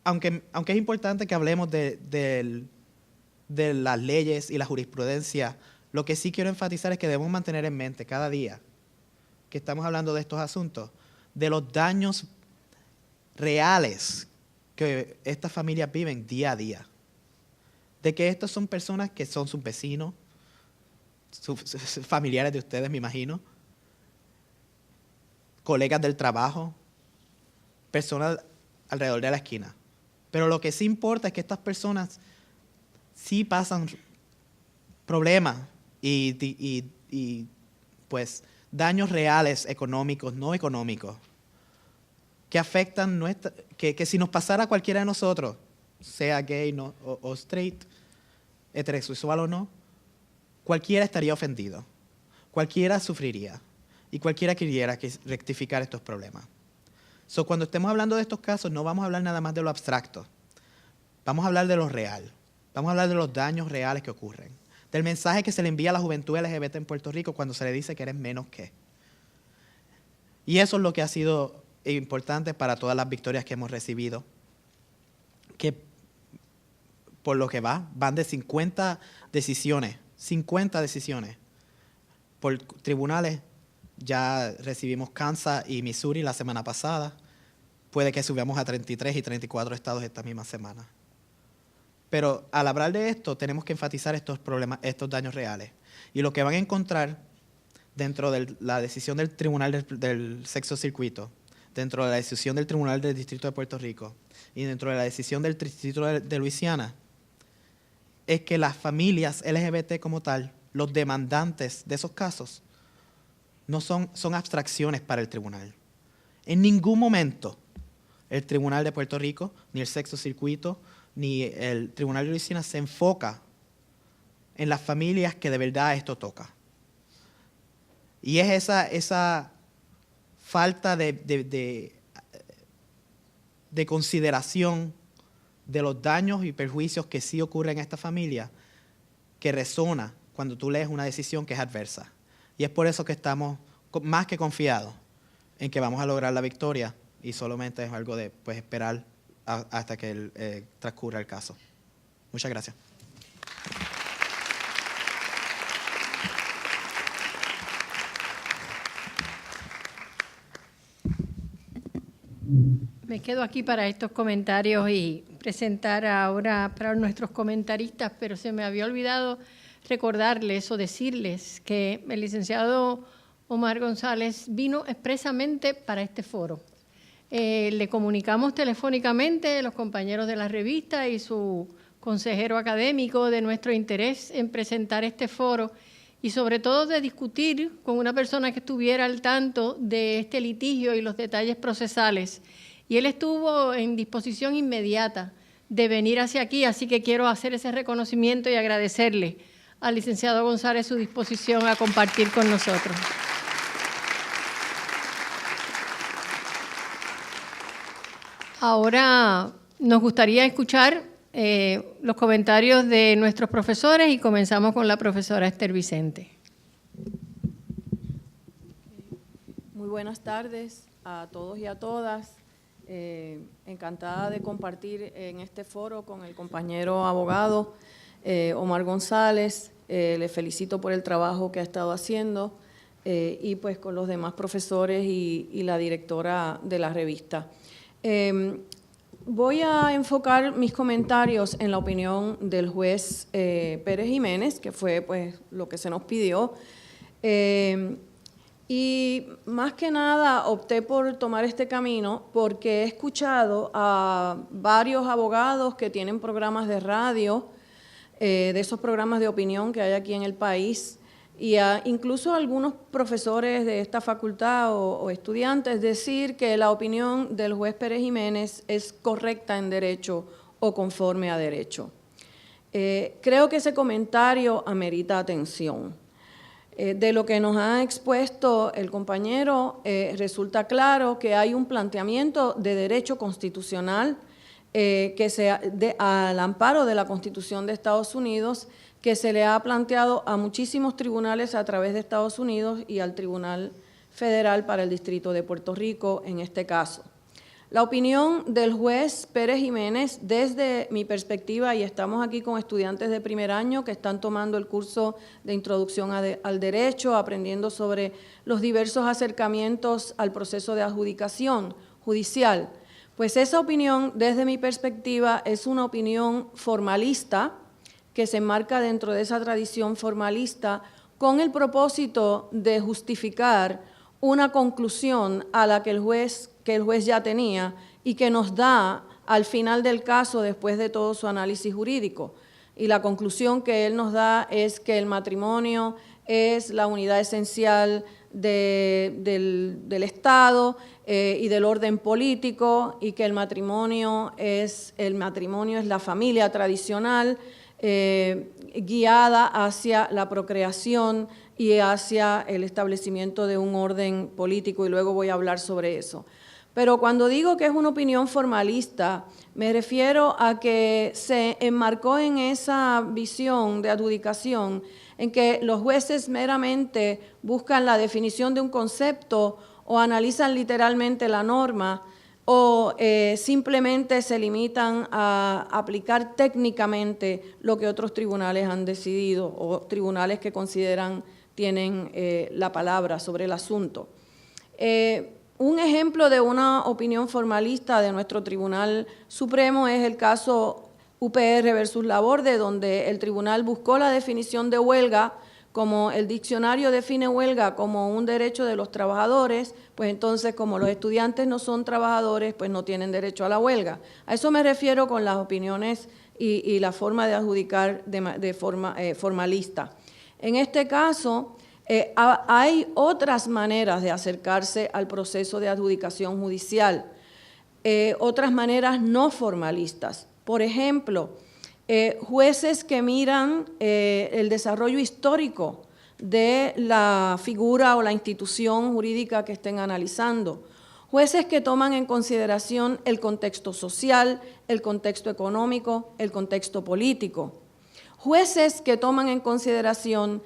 Aunque es importante que hablemos de las leyes y la jurisprudencia, lo que sí quiero enfatizar es que debemos mantener en mente cada día que estamos hablando de estos asuntos, de los daños reales que estas familias viven día a día. De que estas son personas que son sus vecinos, familiares de ustedes, me imagino, colegas del trabajo, personas alrededor de la esquina. Pero lo que sí importa es que estas personas sí pasan problemas y pues daños reales económicos, no económicos, que afectan que si nos pasara a cualquiera de nosotros, sea gay o straight, heterosexual o no, cualquiera estaría ofendido, cualquiera sufriría y cualquiera quisiera rectificar estos problemas. Cuando estemos hablando de estos casos, no vamos a hablar nada más de lo abstracto, vamos a hablar de lo real, vamos a hablar de los daños reales que ocurren, del mensaje que se le envía a la juventud LGBT en Puerto Rico cuando se le dice que eres menos que. Y eso es lo que ha sido importante para todas las victorias que hemos recibido, que por lo que van de 50 decisiones por tribunales. Ya recibimos Kansas y Missouri la semana pasada. Puede que subamos a 33 y 34 estados esta misma semana. Pero al hablar de esto, tenemos que enfatizar estos problemas, estos daños reales. Y lo que van a encontrar dentro de la decisión del Tribunal del Sexto Circuito, dentro de la decisión del Tribunal del Distrito de Puerto Rico y dentro de la decisión del Distrito de Luisiana, es que las familias LGBT como tal, los demandantes de esos casos, no son abstracciones para el tribunal. En ningún momento el Tribunal de Puerto Rico, ni el Sexto Circuito, ni el Tribunal de Luisiana se enfoca en las familias que de verdad esto toca. Y es esa falta de consideración de los daños y perjuicios que sí ocurren en esta familia que resona cuando tú lees una decisión que es adversa. Y es por eso que estamos más que confiados en que vamos a lograr la victoria y solamente es algo de esperar hasta que transcurra el caso. Muchas gracias. Me quedo aquí para estos comentarios y presentar ahora para nuestros comentaristas, pero se me había olvidado recordarles o decirles que el licenciado Omar González vino expresamente para este foro. Le comunicamos telefónicamente a los compañeros de la revista y su consejero académico de nuestro interés en presentar este foro y sobre todo de discutir con una persona que estuviera al tanto de este litigio y los detalles procesales. Y él estuvo en disposición inmediata de venir hacia aquí, así que quiero hacer ese reconocimiento y agradecerle al licenciado González su disposición a compartir con nosotros. Ahora nos gustaría escuchar los comentarios de nuestros profesores y comenzamos con la profesora Esther Vicente. Muy buenas tardes a todos y a todas. Encantada de compartir en este foro con el compañero abogado Omar González. Le felicito por el trabajo que ha estado haciendo. y pues con los demás profesores y la directora de la revista. Voy a enfocar mis comentarios en la opinión del juez Pérez Jiménez, que fue pues lo que se nos pidió. Y más que nada opté por tomar este camino porque he escuchado a varios abogados que tienen programas de radio, de esos programas de opinión que hay aquí en el país, y incluso algunos profesores de esta facultad o estudiantes decir que la opinión del juez Pérez Jiménez es correcta en derecho o conforme a derecho. Creo que ese comentario amerita atención. De lo que nos ha expuesto el compañero, resulta claro que hay un planteamiento de derecho constitucional al amparo de la Constitución de Estados Unidos, que se le ha planteado a muchísimos tribunales a través de Estados Unidos y al Tribunal Federal para el Distrito de Puerto Rico en este caso. La opinión del juez Pérez Jiménez, desde mi perspectiva, y estamos aquí con estudiantes de primer año que están tomando el curso de Introducción al Derecho, aprendiendo sobre los diversos acercamientos al proceso de adjudicación judicial. Pues esa opinión, desde mi perspectiva, es una opinión formalista que se enmarca dentro de esa tradición formalista con el propósito de justificar una conclusión a la que el juez ya tenía y que nos da al final del caso después de todo su análisis jurídico. Y la conclusión que él nos da es que el matrimonio es la unidad esencial del Estado y del orden político, y que el matrimonio es la familia tradicional guiada hacia la procreación y hacia el establecimiento de un orden político, y luego voy a hablar sobre eso. Pero cuando digo que es una opinión formalista, me refiero a que se enmarcó en esa visión de adjudicación en que los jueces meramente buscan la definición de un concepto o analizan literalmente la norma o simplemente se limitan a aplicar técnicamente lo que otros tribunales han decidido o tribunales que consideran tienen la palabra sobre el asunto. Un ejemplo de una opinión formalista de nuestro Tribunal Supremo es el caso UPR versus Laborde, donde el tribunal buscó la definición de huelga, como el diccionario define huelga como un derecho de los trabajadores, pues entonces como los estudiantes no son trabajadores, pues no tienen derecho a la huelga. A eso me refiero con las opiniones y la forma de adjudicar de forma formalista. En este caso, hay otras maneras de acercarse al proceso de adjudicación judicial, otras maneras no formalistas. Por ejemplo, jueces que miran el desarrollo histórico de la figura o la institución jurídica que estén analizando, jueces que toman en consideración el contexto social, el contexto económico, el contexto político, jueces que toman en consideración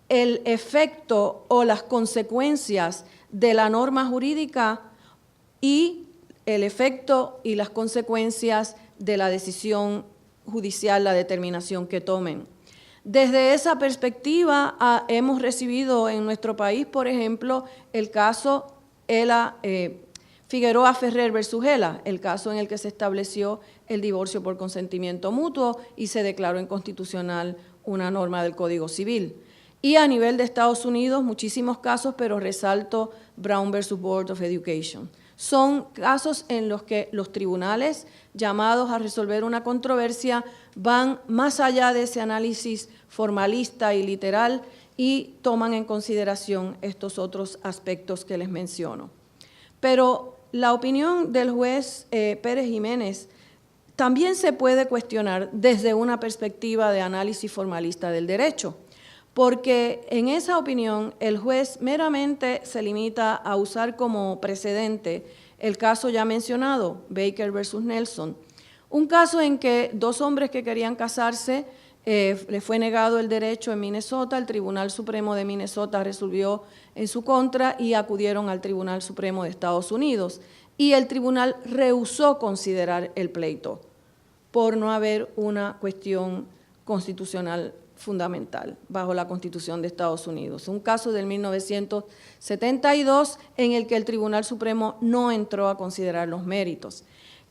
el efecto o las consecuencias de la norma jurídica y el efecto y las consecuencias de la decisión judicial, la determinación que tomen. Desde esa perspectiva hemos recibido en nuestro país, por ejemplo, el caso Figueroa Ferrer versus Ela, el caso en el que se estableció el divorcio por consentimiento mutuo y se declaró inconstitucional una norma del Código Civil. Y a nivel de Estados Unidos, muchísimos casos, pero resalto Brown versus Board of Education. Son casos en los que los tribunales llamados a resolver una controversia van más allá de ese análisis formalista y literal y toman en consideración estos otros aspectos que les menciono. Pero la opinión del juez Pérez Jiménez también se puede cuestionar desde una perspectiva de análisis formalista del derecho, porque en esa opinión el juez meramente se limita a usar como precedente el caso ya mencionado, Baker versus Nelson, un caso en que dos hombres que querían casarse les fue negado el derecho en Minnesota, el Tribunal Supremo de Minnesota resolvió en su contra y acudieron al Tribunal Supremo de Estados Unidos y el tribunal rehusó considerar el pleito por no haber una cuestión constitucional fundamental bajo la Constitución de Estados Unidos. Un caso del 1972 en el que el Tribunal Supremo no entró a considerar los méritos.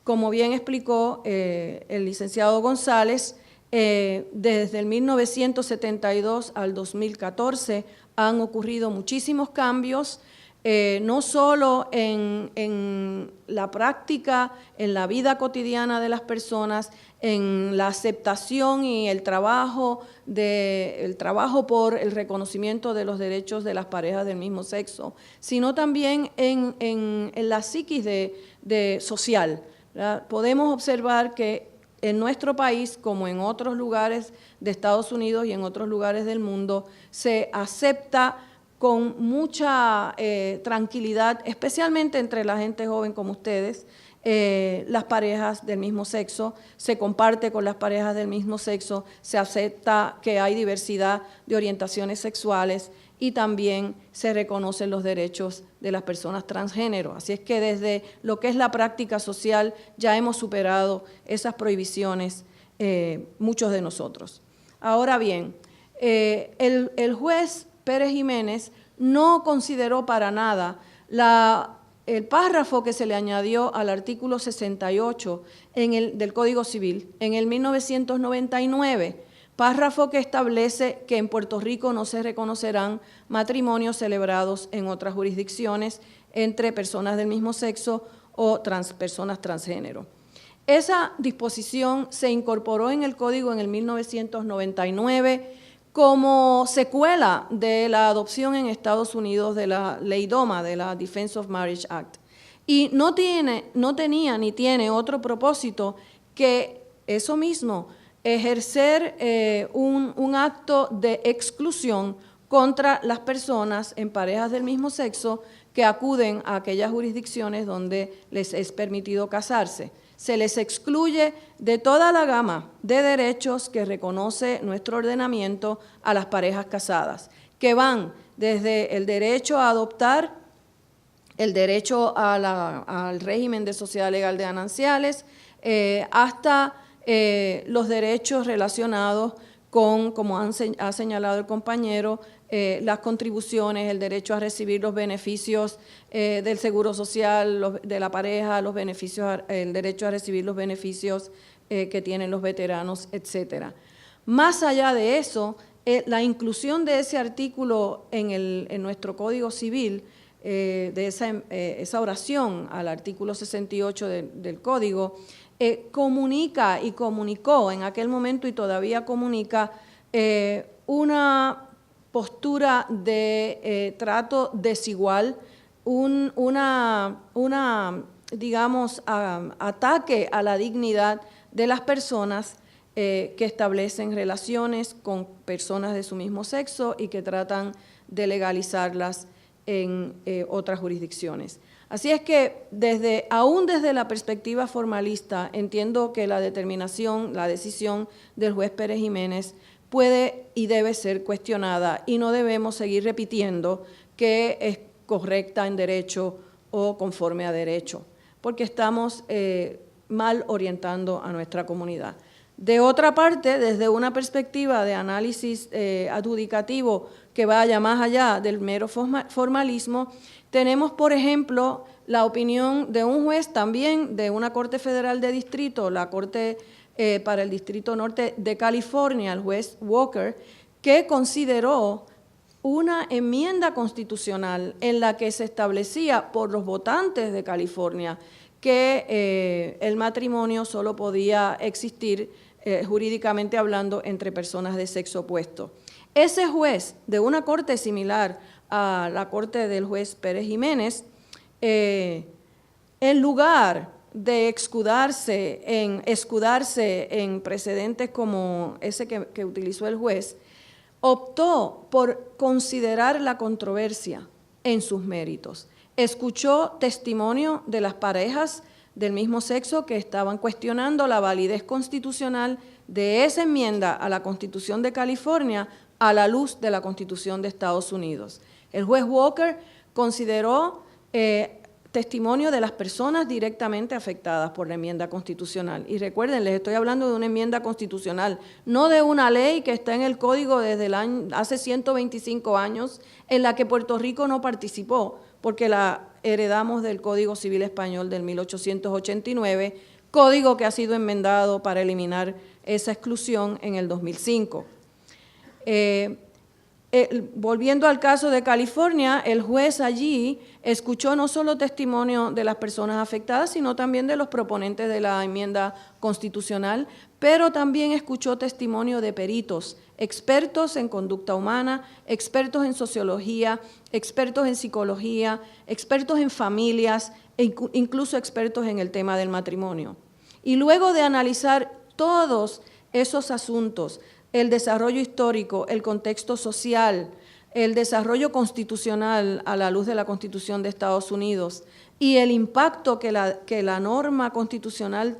Como bien explicó el licenciado González, desde el 1972 al 2014 han ocurrido muchísimos cambios, no solo en la práctica, en la vida cotidiana de las personas, en la aceptación y el trabajo por el reconocimiento de los derechos de las parejas del mismo sexo, sino también en la psiquis social, ¿verdad? Podemos observar que en nuestro país, como en otros lugares de Estados Unidos y en otros lugares del mundo, se acepta con mucha tranquilidad, especialmente entre la gente joven como ustedes, las parejas del mismo sexo, se comparte con las parejas del mismo sexo, se acepta que hay diversidad de orientaciones sexuales y también se reconocen los derechos de las personas transgénero. Así es que desde lo que es la práctica social ya hemos superado esas prohibiciones, muchos de nosotros. Ahora bien, el juez Pérez Jiménez no consideró para nada el párrafo que se le añadió al artículo 68 del Código Civil en el 1999, párrafo que establece que en Puerto Rico no se reconocerán matrimonios celebrados en otras jurisdicciones entre personas del mismo sexo o personas transgénero. Esa disposición se incorporó en el Código en el 1999 como secuela de la adopción en Estados Unidos de la Ley DOMA, de la Defense of Marriage Act. Y no tenía ni tiene otro propósito que eso mismo, ejercer un acto de exclusión contra las personas en parejas del mismo sexo que acuden a aquellas jurisdicciones donde les es permitido casarse. Se les excluye de toda la gama de derechos que reconoce nuestro ordenamiento a las parejas casadas, que van desde el derecho a adoptar, el derecho al régimen de sociedad legal de gananciales, hasta los derechos relacionados con, como ha señalado el compañero, las contribuciones, el derecho a recibir los beneficios del seguro social de la pareja, el derecho a recibir los beneficios que tienen los veteranos, etcétera. Más allá de eso, la inclusión de ese artículo en nuestro Código Civil, de esa oración al artículo 68 del Código, comunica y comunicó en aquel momento y todavía comunica una postura de trato desigual, digamos, ataque a la dignidad de las personas que establecen relaciones con personas de su mismo sexo y que tratan de legalizarlas en otras jurisdicciones. Así es que aún desde la perspectiva formalista, entiendo que la decisión del juez Pérez Jiménez puede y debe ser cuestionada y no debemos seguir repitiendo que es correcta en derecho o conforme a derecho, porque estamos mal orientando a nuestra comunidad. De otra parte, desde una perspectiva de análisis adjudicativo que vaya más allá del mero formalismo, tenemos, por ejemplo, la opinión de un juez también de una Corte Federal de Distrito, la Corte para el Distrito Norte de California, el juez Walker, que consideró una enmienda constitucional en la que se establecía por los votantes de California que el matrimonio solo podía existir jurídicamente hablando entre personas de sexo opuesto. Ese juez de una corte similar a la corte del juez Pérez Jiménez, en lugar de escudarse en precedentes como ese que utilizó el juez, optó por considerar la controversia en sus méritos. Escuchó testimonio de las parejas del mismo sexo que estaban cuestionando la validez constitucional de esa enmienda a la Constitución de California a la luz de la Constitución de Estados Unidos. El juez Walker consideró testimonio de las personas directamente afectadas por la enmienda constitucional. Y recuerden, les estoy hablando de una enmienda constitucional, no de una ley que está en el Código desde hace 125 años, en la que Puerto Rico no participó, porque la heredamos del Código Civil Español del 1889, código que ha sido enmendado para eliminar esa exclusión en el 2005. Volviendo al caso de California, el juez allí escuchó no solo testimonio de las personas afectadas, sino también de los proponentes de la enmienda constitucional, pero también escuchó testimonio de peritos, expertos en conducta humana, expertos en sociología, expertos en psicología, expertos en familias e incluso expertos en el tema del matrimonio. Y luego de analizar todos esos asuntos, el desarrollo histórico, el contexto social, el desarrollo constitucional a la luz de la Constitución de Estados Unidos y el impacto que la norma constitucional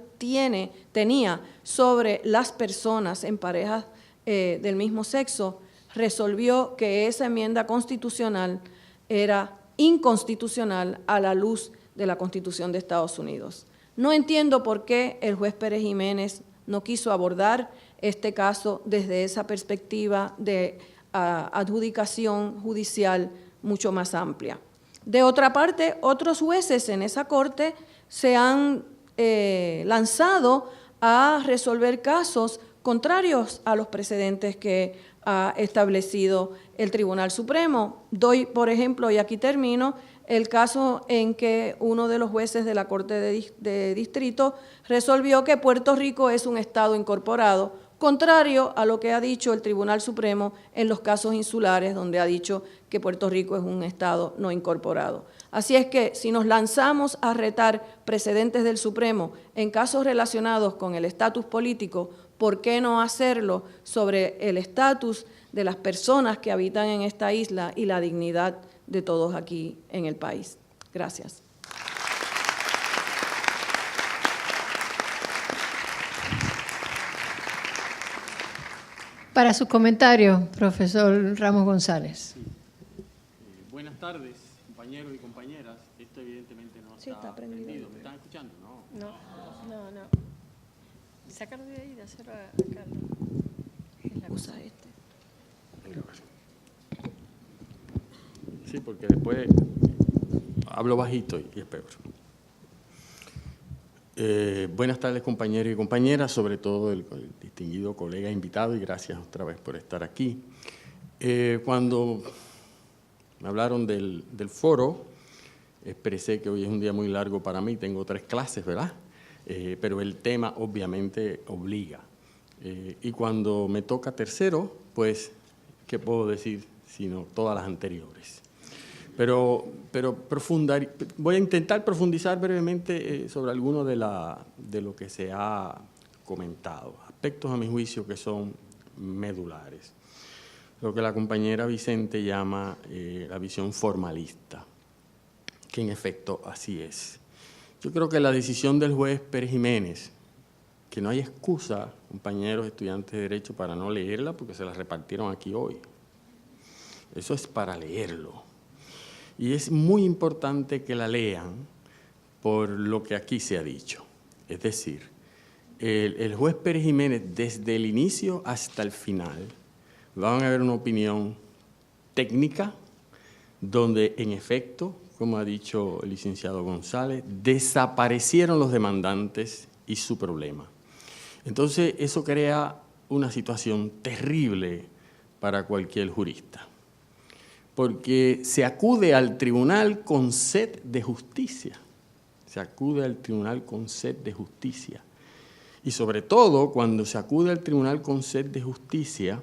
tenía sobre las personas en parejas del mismo sexo, resolvió que esa enmienda constitucional era inconstitucional a la luz de la Constitución de Estados Unidos. No entiendo por qué el juez Pérez Jiménez no quiso abordar este caso desde esa perspectiva de adjudicación judicial mucho más amplia. De otra parte, otros jueces en esa corte se han lanzado a resolver casos contrarios a los precedentes que ha establecido el Tribunal Supremo. Doy, por ejemplo, y aquí termino, el caso en que uno de los jueces de la Corte de Distrito resolvió que Puerto Rico es un estado incorporado, contrario a lo que ha dicho el Tribunal Supremo en los casos insulares, donde ha dicho que Puerto Rico es un estado no incorporado. Así es que si nos lanzamos a retar precedentes del Supremo en casos relacionados con el estatus político, ¿por qué no hacerlo sobre el estatus de las personas que habitan en esta isla y la dignidad de todos aquí en el país? Gracias. Para sus comentarios, profesor Ramos González. Buenas tardes, compañeros y compañeras. Esto evidentemente no está prendido. ¿Me están escuchando? No. No. Sácalo de ahí, dáselo a Carlos. Usa este. Sí, porque después hablo bajito y es peor. Buenas tardes, compañeros y compañeras, sobre todo el distinguido colega invitado, y gracias otra vez por estar aquí. Cuando me hablaron del foro, expresé que hoy es un día muy largo para mí, tengo 3 clases, ¿verdad? Pero el tema obviamente obliga. Y cuando me toca tercero, pues, ¿qué puedo decir sino todas las anteriores? Pero voy a intentar profundizar brevemente sobre alguno de lo que se ha comentado, aspectos a mi juicio que son medulares. Lo que la compañera Vicente llama la visión formalista, que en efecto así es. Yo creo que la decisión del juez Pérez Jiménez, que no hay excusa, compañeros estudiantes de Derecho, para no leerla, porque se la repartieron aquí hoy. Eso es para leerlo. Y es muy importante que la lean por lo que aquí se ha dicho. Es decir, el juez Pérez Jiménez, desde el inicio hasta el final, van a ver una opinión técnica donde, en efecto, como ha dicho el licenciado González, desaparecieron los demandantes y su problema. Entonces, eso crea una situación terrible para cualquier jurista, porque se acude al tribunal con sed de justicia, se acude al tribunal con sed de justicia. Y sobre todo, cuando se acude al tribunal con sed de justicia,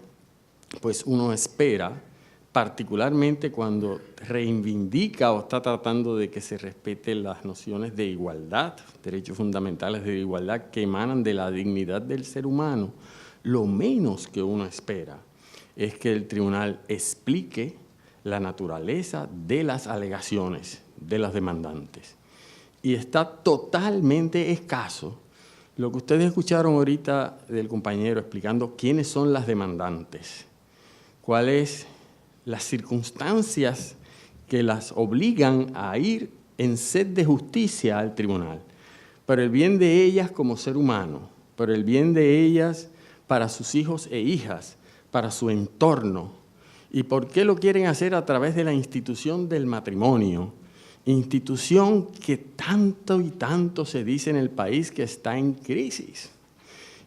pues uno espera, particularmente cuando reivindica o está tratando de que se respeten las nociones de igualdad, derechos fundamentales de igualdad que emanan de la dignidad del ser humano, lo menos que uno espera es que el tribunal explique la naturaleza de las alegaciones de las demandantes. Y está totalmente escaso lo que ustedes escucharon ahorita del compañero explicando quiénes son las demandantes, cuáles las circunstancias que las obligan a ir en sed de justicia al tribunal, por el bien de ellas como ser humano, por el bien de ellas para sus hijos e hijas, para su entorno. ¿Y por qué lo quieren hacer? A través de la institución del matrimonio, institución que tanto y tanto se dice en el país que está en crisis.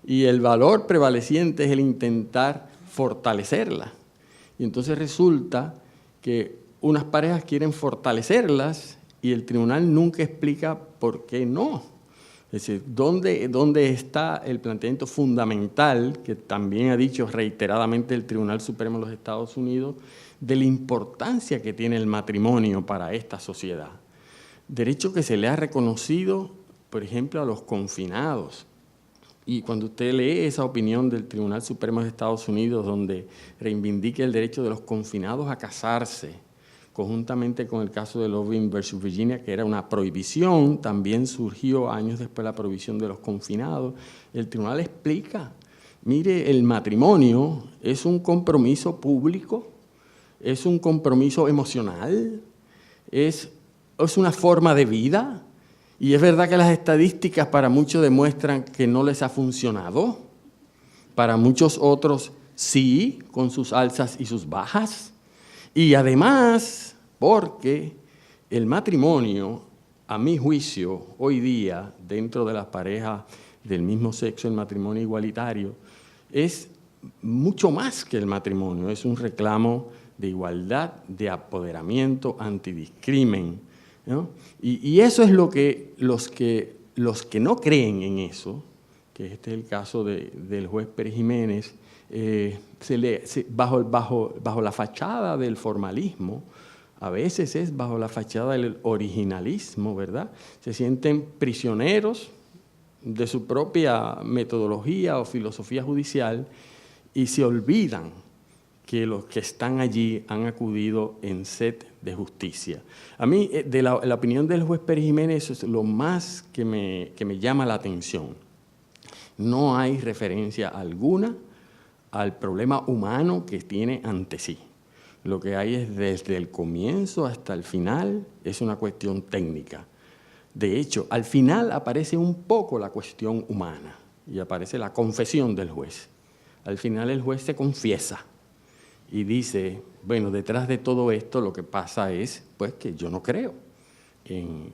Y el valor prevaleciente es el intentar fortalecerla. Y entonces resulta que unas parejas quieren fortalecerlas y el tribunal nunca explica por qué no. Es decir, ¿dónde está el planteamiento fundamental, que también ha dicho reiteradamente el Tribunal Supremo de los Estados Unidos, de la importancia que tiene el matrimonio para esta sociedad? Derecho que se le ha reconocido, por ejemplo, a los confinados. Y cuando usted lee esa opinión del Tribunal Supremo de Estados Unidos, donde reivindica el derecho de los confinados a casarse, conjuntamente con el caso de Loving versus Virginia, que era una prohibición, también surgió años después la prohibición de los confinados, el tribunal explica, mire, el matrimonio es un compromiso público, es un compromiso emocional, es una forma de vida, y es verdad que las estadísticas para muchos demuestran que no les ha funcionado, para muchos otros sí, con sus alzas y sus bajas. Y además, porque el matrimonio, a mi juicio, hoy día, dentro de las parejas del mismo sexo, el matrimonio igualitario, es mucho más que el matrimonio, es un reclamo de igualdad, de apoderamiento, antidiscrimen, ¿no? Y eso es lo que los que no creen en eso, que este es el caso del juez Pérez Jiménez, bajo la fachada del formalismo, a veces es bajo la fachada del originalismo, ¿verdad? Se sienten prisioneros de su propia metodología o filosofía judicial y se olvidan que los que están allí han acudido en sed de justicia. A mí, de la opinión del juez Pérez Jiménez, eso es lo más que me llama la atención. No hay referencia alguna al problema humano que tiene ante sí. Lo que hay es desde el comienzo hasta el final, es una cuestión técnica. De hecho, al final aparece un poco la cuestión humana y aparece la confesión del juez. Al final el juez se confiesa y dice, bueno, detrás de todo esto lo que pasa es pues, que yo no creo en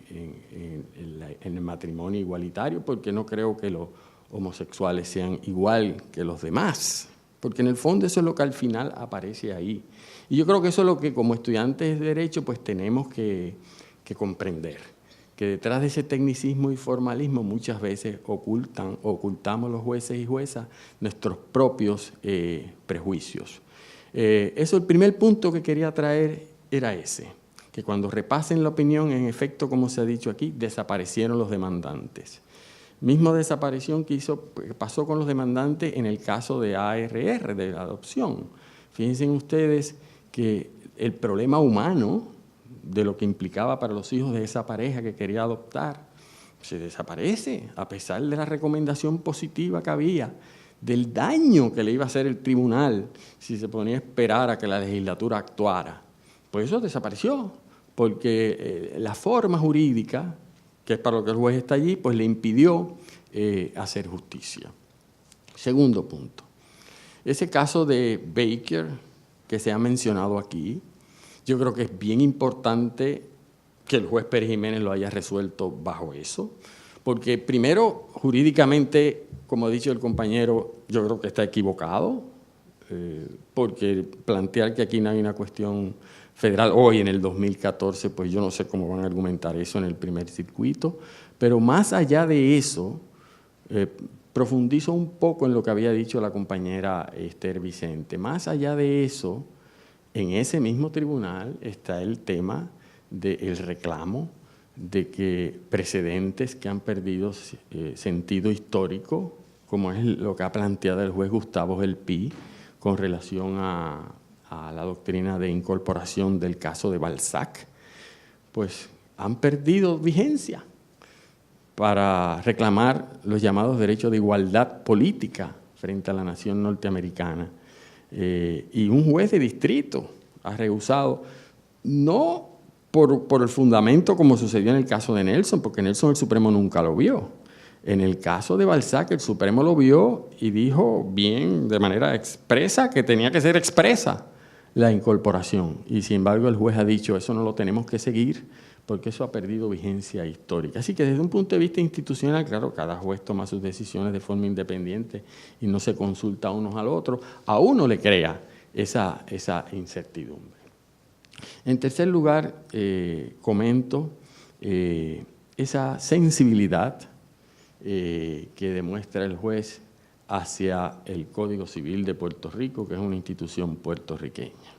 el matrimonio igualitario porque no creo que los homosexuales sean igual que los demás. Porque en el fondo eso es lo que al final aparece ahí. Y yo creo que eso es lo que como estudiantes de Derecho pues tenemos que comprender, que detrás de ese tecnicismo y formalismo muchas veces ocultamos los jueces y juezas nuestros propios prejuicios. Eso, el primer punto que quería traer era ese, que cuando repasen la opinión, en efecto, como se ha dicho aquí, desaparecieron los demandantes. Misma desaparición que pasó con los demandantes en el caso de ARR, de la adopción. Fíjense ustedes que el problema humano de lo que implicaba para los hijos de esa pareja que quería adoptar se desaparece, a pesar de la recomendación positiva que había, del daño que le iba a hacer el tribunal si se ponía a esperar a que la legislatura actuara. Pues eso desapareció, porque la forma jurídica, que es para lo que el juez está allí, pues le impidió hacer justicia. Segundo punto. Ese caso de Baker, que se ha mencionado aquí, yo creo que es bien importante que el juez Pérez Jiménez lo haya resuelto bajo eso, porque primero, jurídicamente, como ha dicho el compañero, yo creo que está equivocado, porque plantear que aquí no hay una cuestión federal hoy en el 2014, pues yo no sé cómo van a argumentar eso en el primer circuito, pero más allá de eso, profundizo un poco en lo que había dicho la compañera Esther Vicente. Más allá de eso, en ese mismo tribunal está el tema del reclamo de que precedentes que han perdido sentido histórico, como es lo que ha planteado el juez Gustavo Gelpi con relación a la doctrina de incorporación del caso de Balzac, pues han perdido vigencia para reclamar los llamados derechos de igualdad política frente a la nación norteamericana. Y un juez de distrito ha rehusado, no por el fundamento, como sucedió en el caso de Nelson, porque Nelson el Supremo nunca lo vio. En el caso de Balzac, el Supremo lo vio y dijo bien, de manera expresa, que tenía que ser expresa la incorporación. Y sin embargo, el juez ha dicho, eso no lo tenemos que seguir, porque eso ha perdido vigencia histórica. Así que desde un punto de vista institucional, claro, cada juez toma sus decisiones de forma independiente y no se consulta unos al otro. A uno le crea esa incertidumbre. En tercer lugar, comento esa sensibilidad que demuestra el juez hacia el Código Civil de Puerto Rico, que es una institución puertorriqueña.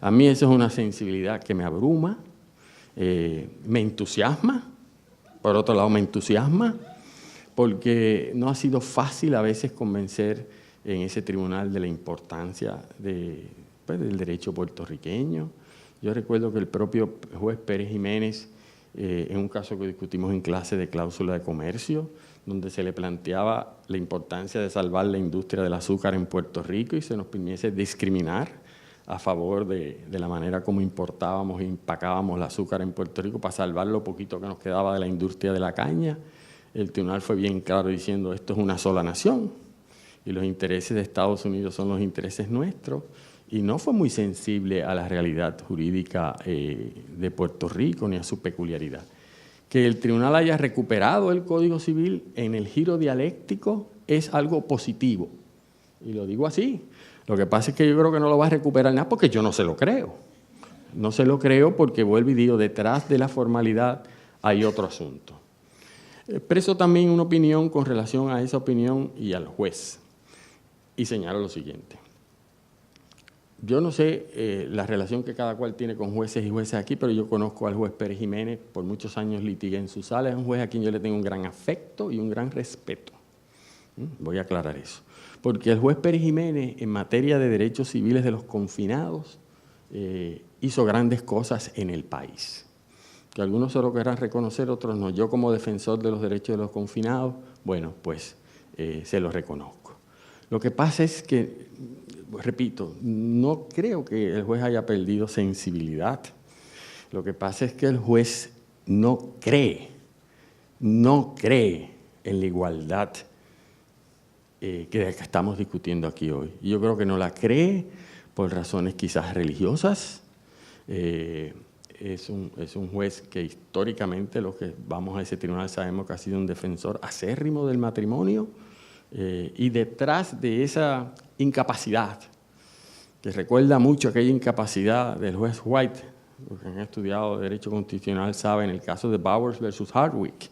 A mí esa es una sensibilidad que me abruma, me entusiasma, por otro lado me entusiasma, porque no ha sido fácil a veces convencer en ese tribunal de la importancia del derecho puertorriqueño. Yo recuerdo que el propio juez Pérez Jiménez, en un caso que discutimos en clase de cláusula de comercio, donde se le planteaba la importancia de salvar la industria del azúcar en Puerto Rico y se nos permitiese discriminar a favor de la manera como importábamos e empacábamos el azúcar en Puerto Rico para salvar lo poquito que nos quedaba de la industria de la caña. El tribunal fue bien claro diciendo esto es una sola nación y los intereses de Estados Unidos son los intereses nuestros, y no fue muy sensible a la realidad jurídica de Puerto Rico ni a su peculiaridad. Que el tribunal haya recuperado el Código Civil en el giro dialéctico es algo positivo, y lo digo así. Lo que pasa es que yo creo que no lo va a recuperar nada porque yo no se lo creo. No se lo creo porque, vuelvo y digo, detrás de la formalidad hay otro asunto. Expreso también una opinión con relación a esa opinión y al juez, y señalo lo siguiente. Yo no sé la relación que cada cual tiene con jueces y jueces aquí, pero yo conozco al juez Pérez Jiménez, por muchos años litigué en su sala, es un juez a quien yo le tengo un gran afecto y un gran respeto. Voy a aclarar eso. Porque el juez Pérez Jiménez, en materia de derechos civiles de los confinados, hizo grandes cosas en el país. Que algunos se lo querrán reconocer, otros no. Yo, como defensor de los derechos de los confinados, bueno, pues se los reconozco. Lo que pasa es que, repito, no creo que el juez haya perdido sensibilidad. Lo que pasa es que el juez no cree en la igualdad que estamos discutiendo aquí hoy. Y yo creo que no la cree por razones quizás religiosas. Es un juez que históricamente, los que vamos a ese tribunal sabemos que ha sido un defensor acérrimo del matrimonio, y detrás de esa incapacidad, que recuerda mucho aquella incapacidad del juez White, los que han estudiado Derecho Constitucional saben el caso de Bowers versus Hardwick,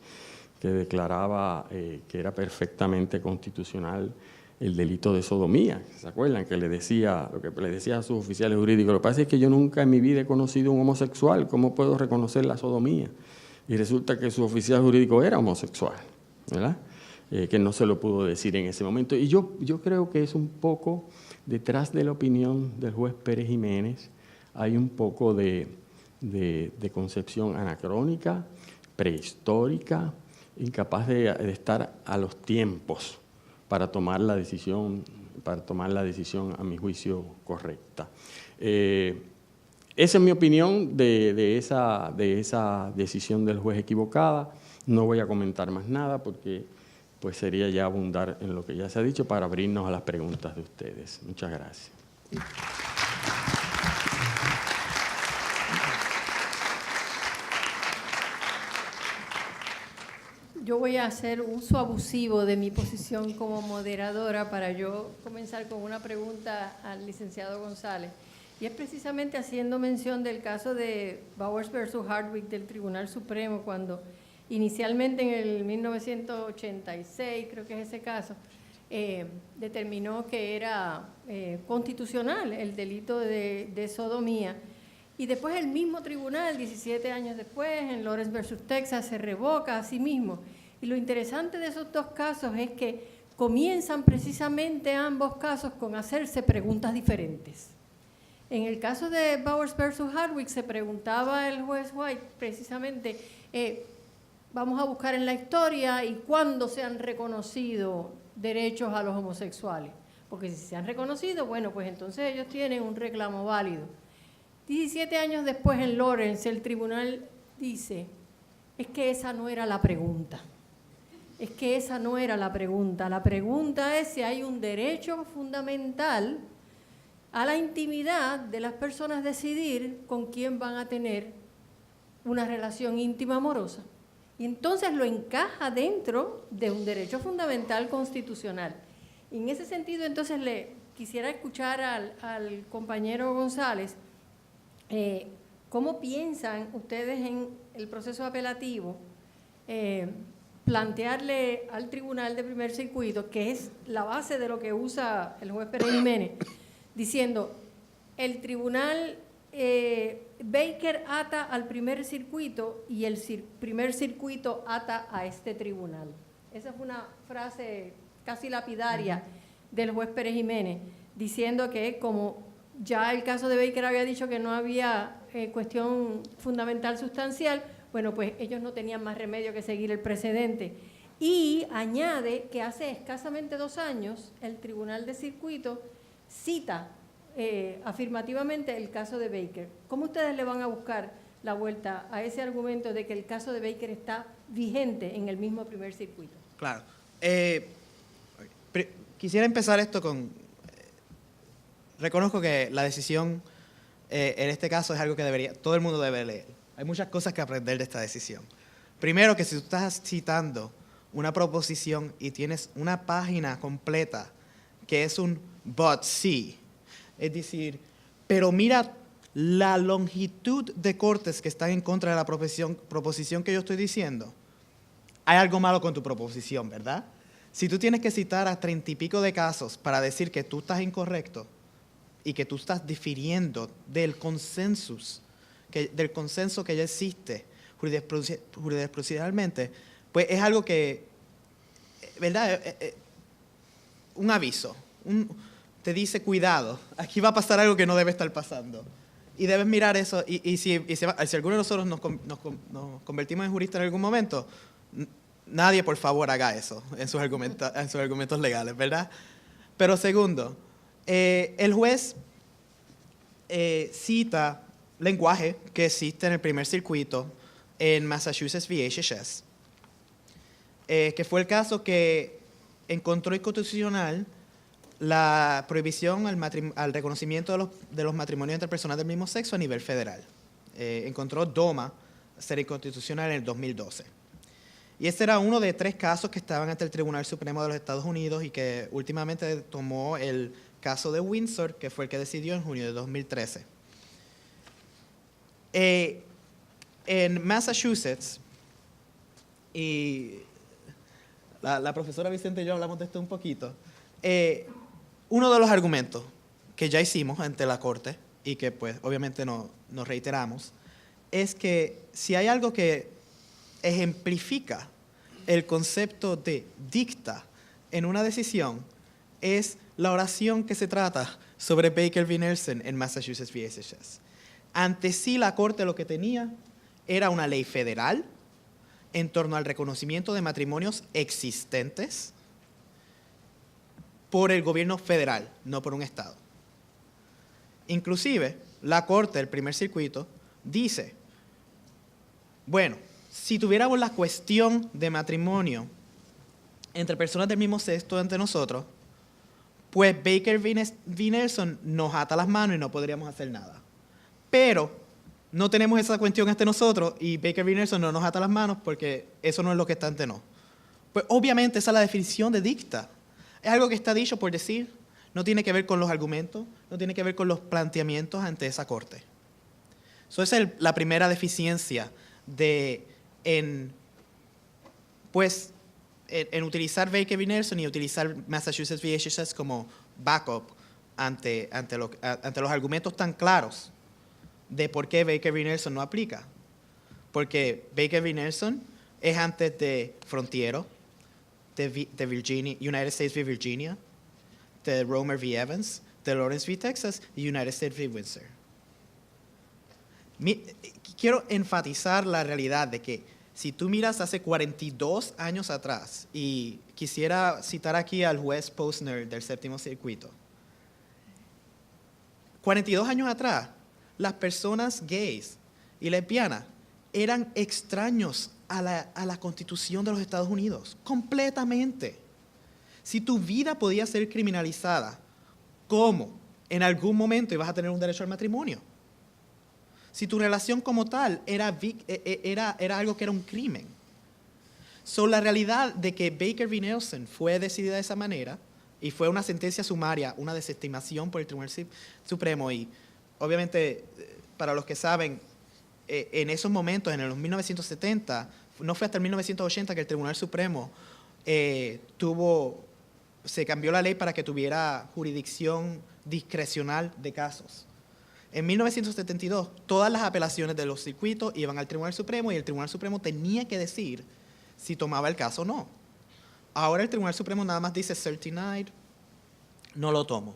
que declaraba que era perfectamente constitucional el delito de sodomía. ¿Se acuerdan? Que le decía, lo que le decía a sus oficiales jurídicos, lo que pasa es que yo nunca en mi vida he conocido un homosexual, ¿cómo puedo reconocer la sodomía? Y resulta que su oficial jurídico era homosexual, ¿verdad? Que no se lo pudo decir en ese momento. Y yo creo que es un poco, detrás de la opinión del juez Pérez Jiménez, hay un poco de concepción anacrónica, prehistórica, incapaz de estar a los tiempos para tomar la decisión, a mi juicio, correcta. Esa es mi opinión de esa decisión del juez equivocada. No voy a comentar más nada porque pues sería ya abundar en lo que ya se ha dicho para abrirnos a las preguntas de ustedes. Muchas gracias. Yo voy a hacer uso abusivo de mi posición como moderadora para yo comenzar con una pregunta al licenciado González. Y es precisamente haciendo mención del caso de Bowers versus Hardwick del Tribunal Supremo, cuando inicialmente en el 1986, creo que es ese caso, determinó que era constitucional el delito de sodomía. Y después el mismo tribunal, 17 años después, en Lawrence versus Texas, se revoca a sí mismo. Y lo interesante de esos dos casos es que comienzan precisamente ambos casos con hacerse preguntas diferentes. En el caso de Bowers versus Hardwick se preguntaba el juez White precisamente, vamos a buscar en la historia y cuándo se han reconocido derechos a los homosexuales. Porque si se han reconocido, bueno, pues entonces ellos tienen un reclamo válido. 17 años después en Lawrence, el tribunal dice, es que esa no era la pregunta. Es que esa no era la pregunta. La pregunta es si hay un derecho fundamental a la intimidad de las personas decidir con quién van a tener una relación íntima amorosa. Y entonces lo encaja dentro de un derecho fundamental constitucional. Y en ese sentido, entonces, le quisiera escuchar al compañero González, ¿cómo piensan ustedes en el proceso apelativo plantearle al Tribunal de Primer Circuito, que es la base de lo que usa el juez Pérez Jiménez, diciendo, el Tribunal Baker ata al Primer Circuito y el Primer Circuito ata a este tribunal? Esa fue una frase casi lapidaria del juez Pérez Jiménez, diciendo que como ya el caso de Baker había dicho que no había cuestión fundamental sustancial, bueno, pues ellos no tenían más remedio que seguir el precedente. Y añade que hace escasamente 2 años el Tribunal de Circuito cita afirmativamente el caso de Baker. ¿Cómo ustedes le van a buscar la vuelta a ese argumento de que el caso de Baker está vigente en el mismo Primer Circuito? Claro. Quisiera empezar esto con... reconozco que la decisión en este caso es algo que todo el mundo debe leer. Hay muchas cosas que aprender de esta decisión. Primero, que si tú estás citando una proposición y tienes una página completa que es un but sí, es decir, pero mira la longitud de cortes que están en contra de la proposición que yo estoy diciendo, hay algo malo con tu proposición, ¿verdad? Si tú tienes que citar a 30 y pico de casos para decir que tú estás incorrecto y que tú estás difiriendo del consenso que ya existe jurisprudencialmente, pues es algo que, ¿verdad? Un aviso, te dice, cuidado, aquí va a pasar algo que no debe estar pasando. Y debes mirar eso, y si alguno de nosotros nos convertimos en juristas en algún momento, nadie, por favor, haga eso en sus argumentos legales, ¿verdad? Pero segundo, el juez cita lenguaje que existe en el Primer Circuito en Massachusetts v. HHS, que fue el caso que encontró inconstitucional la prohibición al reconocimiento de los matrimonios entre personas del mismo sexo a nivel federal. Encontró DOMA ser inconstitucional en el 2012. Y este era uno de 3 casos que estaban ante el Tribunal Supremo de los Estados Unidos y que últimamente tomó el caso de Windsor, que fue el que decidió en junio de 2013. En Massachusetts, y la profesora Vicente y yo hablamos de esto un poquito, uno de los argumentos que ya hicimos ante la Corte y que pues obviamente nos reiteramos, es que si hay algo que ejemplifica el concepto de dicta en una decisión, es la oración que se trata sobre Baker v. Nelson en Massachusetts v. HHS. Ante sí, la Corte lo que tenía era una ley federal en torno al reconocimiento de matrimonios existentes por el gobierno federal, no por un estado. Inclusive, la Corte del Primer Circuito dice, bueno, si tuviéramos la cuestión de matrimonio entre personas del mismo sexo entre nosotros, pues Baker v. Nelson nos ata las manos y no podríamos hacer nada. Pero no tenemos esa cuestión ante nosotros y Baker v. Nelson no nos ata las manos porque eso no es lo que está ante nosotros. Pues obviamente esa es la definición de dicta. Es algo que está dicho por decir, no tiene que ver con los argumentos, no tiene que ver con los planteamientos ante esa Corte. Esa es la primera deficiencia en utilizar Baker v. Nelson y utilizar Massachusetts v. HHS como backup ante los argumentos tan claros de por qué Baker v. Nelson no aplica. Porque Baker v. Nelson es antes de Frontiero, de Virginia, United States v. Virginia, de Romer v. Evans, de Lawrence v. Texas y United States v. Windsor. Quiero enfatizar la realidad de que si tú miras hace 42 años atrás, y quisiera citar aquí al juez Posner del Séptimo Circuito, 42 años atrás, las personas gays y lesbianas eran extraños a la Constitución de los Estados Unidos, completamente. Si tu vida podía ser criminalizada, ¿cómo en algún momento ibas a tener un derecho al matrimonio? Si tu relación como tal era algo que era un crimen. So, la realidad de que Baker v. Nelson fue decidida de esa manera y fue una sentencia sumaria, una desestimación por el Tribunal Supremo, y obviamente, para los que saben, en esos momentos, en los 1970, no fue hasta el 1980 que el Tribunal Supremo se cambió la ley para que tuviera jurisdicción discrecional de casos. En 1972, todas las apelaciones de los circuitos iban al Tribunal Supremo y el Tribunal Supremo tenía que decir si tomaba el caso o no. Ahora el Tribunal Supremo nada más dice certified, no lo tomo.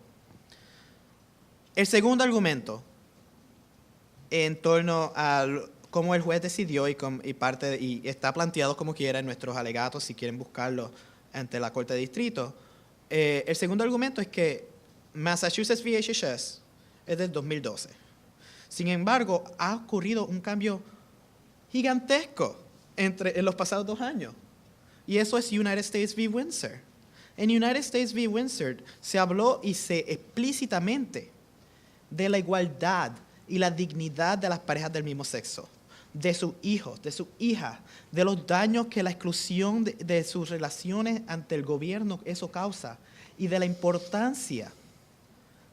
El segundo argumento en torno a cómo el juez decidió y está planteado como quiera en nuestros alegatos, si quieren buscarlo ante la Corte de Distrito. El segundo argumento es que Massachusetts v. HHS es del 2012. Sin embargo, ha ocurrido un cambio gigantesco en los pasados 2 años. Y eso es United States v. Windsor. En United States v. Windsor se habló explícitamente de la igualdad y la dignidad de las parejas del mismo sexo, de sus hijos, de sus hijas, de los daños que la exclusión de sus relaciones ante el gobierno eso causa y de la importancia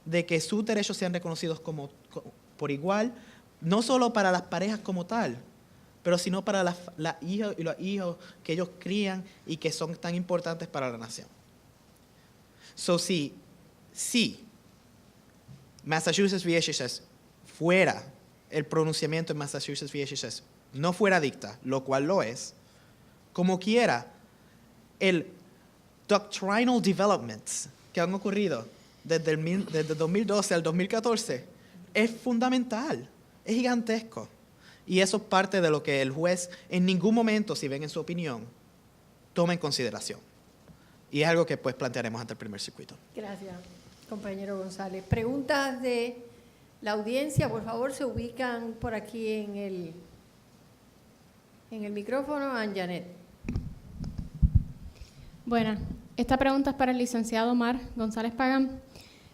de que sus derechos sean reconocidos por igual, no solo para las parejas como tal, pero sino para las hijas y los hijos que ellos crían y que son tan importantes para la nación. So, si Massachusetts v. HHS fuera el pronunciamiento en Massachusetts v. HHS, no fuera dicta, lo cual lo es, como quiera, el doctrinal developments que han ocurrido desde 2012 al 2014 es fundamental, es gigantesco. Y eso es parte de lo que el juez en ningún momento, si ven en su opinión, toma en consideración. Y es algo que pues plantearemos ante el primer circuito. Gracias, compañero González. Preguntas de la audiencia, por favor, se ubican por aquí en el micrófono. Janet. Bueno, esta pregunta es para el licenciado Omar González Pagán.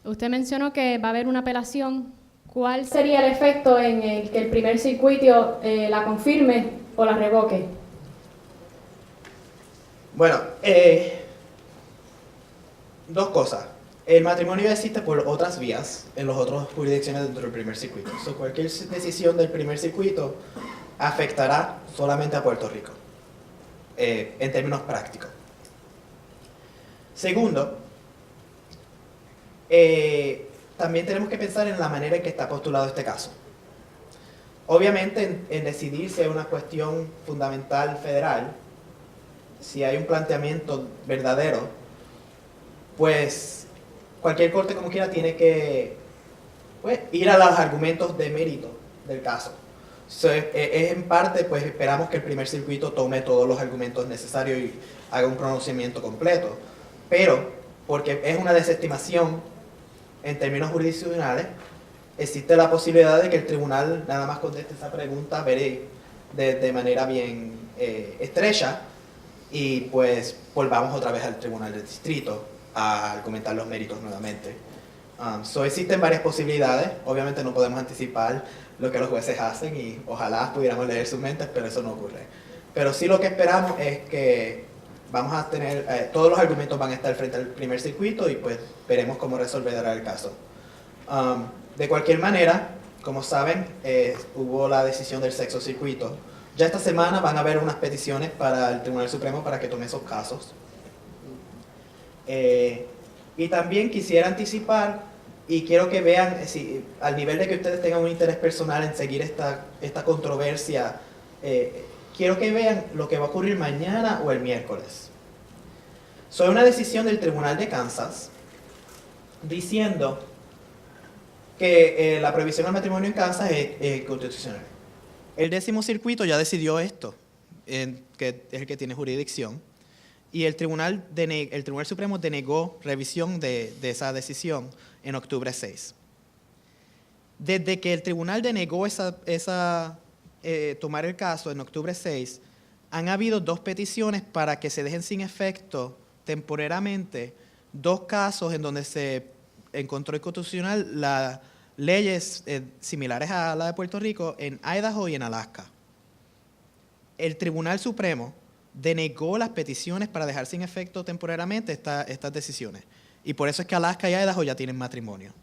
Usted mencionó que va a haber una apelación. ¿Cuál sería el efecto en el que el primer circuito la confirme o la revoque? Bueno, 2 cosas. El matrimonio existe por otras vías en las otras jurisdicciones dentro del primer circuito. So, cualquier decisión del primer circuito afectará solamente a Puerto Rico, en términos prácticos. Segundo, también tenemos que pensar en la manera en que está postulado este caso. Obviamente, en decidir si hay una cuestión fundamental federal, si hay un planteamiento verdadero, pues cualquier corte como quiera tiene que ir a los argumentos de mérito del caso. So, en parte, pues esperamos que el primer circuito tome todos los argumentos necesarios y haga un pronunciamiento completo. Pero, porque es una desestimación en términos jurisdiccionales, existe la posibilidad de que el tribunal nada más conteste esa pregunta de manera bien estrecha y pues volvamos otra vez al tribunal del distrito a argumentar los méritos nuevamente. Existen varias posibilidades, obviamente no podemos anticipar lo que los jueces hacen y ojalá pudiéramos leer sus mentes, pero eso no ocurre. Pero sí lo que esperamos es que vamos a tener, todos los argumentos van a estar frente al primer circuito y pues veremos cómo resolverá el caso. De cualquier manera, como saben, hubo la decisión del sexto circuito. Ya esta semana van a haber unas peticiones para el Tribunal Supremo para que tome esos casos. Y también quisiera anticipar, y quiero que vean, al nivel de que ustedes tengan un interés personal en seguir esta controversia, quiero que vean lo que va a ocurrir mañana o el miércoles. Sobre una decisión del Tribunal de Kansas diciendo que la prohibición al matrimonio en Kansas es constitucional. El 10º circuito ya decidió esto, que es el que tiene jurisdicción, y el Tribunal Supremo denegó revisión de esa decisión en octubre 6. Desde que el tribunal denegó tomar el caso en octubre 6, han habido 2 peticiones para que se dejen sin efecto temporariamente 2 casos en donde se encontró inconstitucional las leyes similares a la de Puerto Rico en Idaho y en Alaska. El Tribunal Supremo denegó las peticiones para dejar sin efecto temporariamente estas decisiones. Y por eso es que Alaska y Idaho ya tienen matrimonio.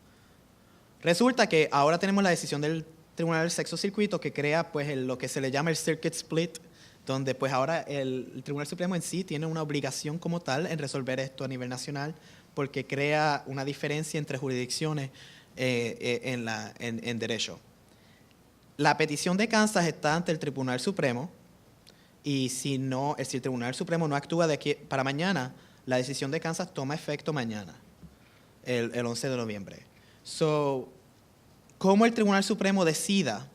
Resulta que ahora tenemos la decisión del Tribunal del Sexto Circuito que crea pues, lo que se le llama el Circuit Split, donde pues ahora el Tribunal Supremo en sí tiene una obligación como tal en resolver esto a nivel nacional, porque crea una diferencia entre jurisdicciones en derecho. La petición de Kansas está ante el Tribunal Supremo, y si el Tribunal Supremo no actúa de aquí para mañana, la decisión de Kansas toma efecto mañana, el 11 de noviembre. ¿Cómo el Tribunal Supremo decida